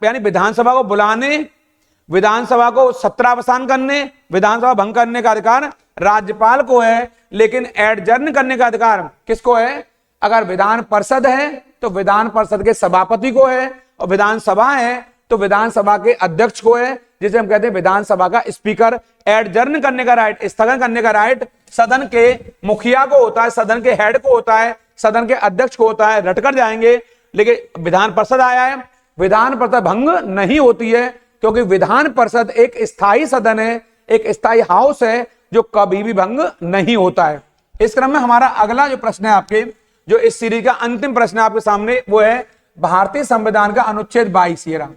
यानी विधानसभा को बुलाने, विधानसभा को सत्रावसान करने, विधानसभा भंग करने का अधिकार राज्यपाल को है, लेकिन एडजर्न करने का अधिकार किसको है? अगर विधान परिषद है तो विधान परिषद के सभापति को है, और विधानसभा है तो विधानसभा के अध्यक्ष को है, जिसे हम कहते हैं विधानसभा का स्पीकर। एडजर्न करने का राइट, स्थगन करने का राइट सदन के मुखिया को होता है, सदन के हेड को होता है, सदन के अध्यक्ष को होता है। रटकर जाएंगे, लेकिन विधान परिषद आया है, विधान परिषद भंग नहीं होती है, क्योंकि विधान परिषद एक स्थायी सदन है, एक स्थायी हाउस है जो कभी भी भंग नहीं होता है। इस क्रम में हमारा अगला जो प्रश्न है आपके, जो इस सीरीज का अंतिम प्रश्न है आपके सामने, वो है भारतीय संविधान का अनुच्छेद 22। ये रहा,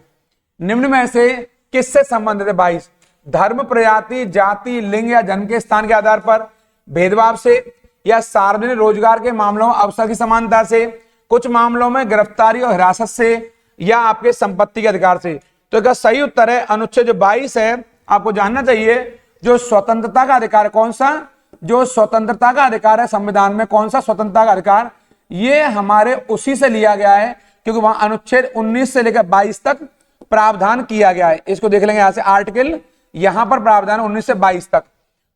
निम्न में से किससे संबंधित है 22? धर्म, प्रजाति, जाति, लिंग या जन्म के स्थान के आधार पर, भेदभाव से, या सार्वजनिक रोजगार के मामलों में अवसर की समानता से, कुछ मामलों में गिरफ्तारी और हिरासत से, या आपके संपत्ति के अधिकार से। तो इसका सही उत्तर है अनुच्छेद जो 22 है। आपको जानना चाहिए जो स्वतंत्रता का अधिकार, कौन सा, जो स्वतंत्रता का अधिकार है संविधान में, कौन सा स्वतंत्रता का अधिकार, ये हमारे उसी से लिया गया है, क्योंकि वहां अनुच्छेद 19 से लेकर 22 तक प्रावधान किया गया है। इसको देख लेंगे यहां से, आर्टिकल यहां पर प्रावधान 19 से 22 तक।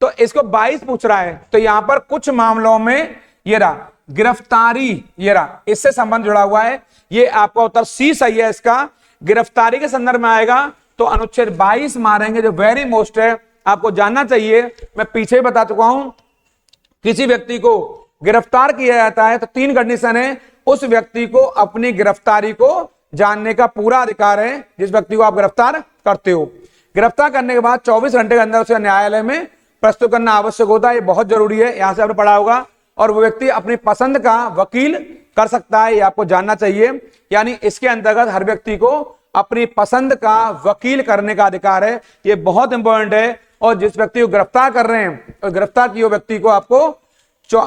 तो इसको 22 पूछ रहा है, तो यहां पर कुछ मामलों में ये रहा गिरफ्तारी, ये रहा, इससे संबंध जुड़ा हुआ है। ये आपका उत्तर सी सही है। इसका गिरफ्तारी के संदर्भ में आएगा तो अनुच्छेद 22 मारेंगे, जो वेरी मोस्ट है, आपको जानना चाहिए। मैं पीछे ही बता चुका हूं, किसी व्यक्ति को गिरफ्तार किया जाता है तो 3 कंडीशन है। उस व्यक्ति को अपनी गिरफ्तारी को जानने का पूरा अधिकार है, जिस व्यक्ति को आप गिरफ्तार करते हो। गिरफ्तार करने के बाद 24 घंटे के अंदर उसे न्यायालय में प्रस्तुत करना आवश्यक होता है। ये बहुत जरूरी है, यहां से आपने पढ़ा होगा। और वो व्यक्ति अपनी पसंद का वकील कर सकता है, ये आपको जानना चाहिए। यानी इसके अंतर्गत हर व्यक्ति को अपनी पसंद का वकील करने का अधिकार है, ये बहुत इंपॉर्टेंट है। और जिस व्यक्ति को गिरफ्तार कर रहे हैं, तो गिरफ्तार किए व्यक्ति को आपको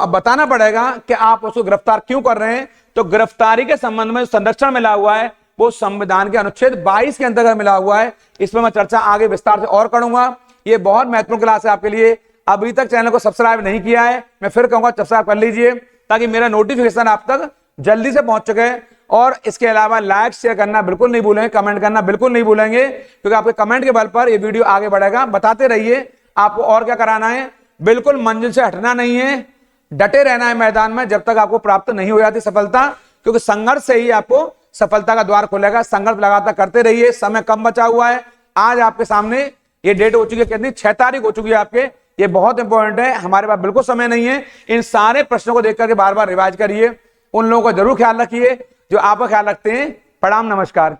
बताना पड़ेगा कि आप उसको गिरफ्तार क्यों कर रहे हैं। तो गिरफ्तारी के संबंध में संरक्षण मिला हुआ है वो संविधान के अनुच्छेद 22 के अंतर्गत मिला हुआ है। इसमें मैं चर्चा आगे विस्तार से और करूंगा। ये बहुत महत्वपूर्ण क्लास है आपके लिए। अभी तक चैनल को सब्सक्राइब नहीं किया है, मैं फिर कहूंगा सब्सक्राइब कर लीजिए, ताकि मेरा नोटिफिकेशन आप तक जल्दी से पहुंच सके। और इसके अलावा लाइक शेयर करना बिल्कुल नहीं भूलेंगे, कमेंट करना बिल्कुल नहीं भूलेंगे, क्योंकि आपके कमेंट के बल पर ये वीडियो आगे बढ़ेगा। बताते रहिए आपको और क्या कराना है। बिल्कुल मंजिल से हटना नहीं है, डटे रहना है मैदान में जब तक आपको प्राप्त नहीं हो जाती सफलता, क्योंकि संघर्ष से ही आपको सफलता का द्वार खुलेगा। संघर्ष लगातार करते रहिए। समय कम बचा हुआ है। आज आपके सामने ये डेट हो चुकी है, कितनी 6 तारीख हो चुकी है आपके। ये बहुत इंपॉर्टेंट है, हमारे पास बिल्कुल समय नहीं है। इन सारे प्रश्नों को देख करके बार बार रिवाइज करिए। उन लोगों का जरूर ख्याल रखिए जो आपका ख्याल रखते हैं। प्रणाम, नमस्कार।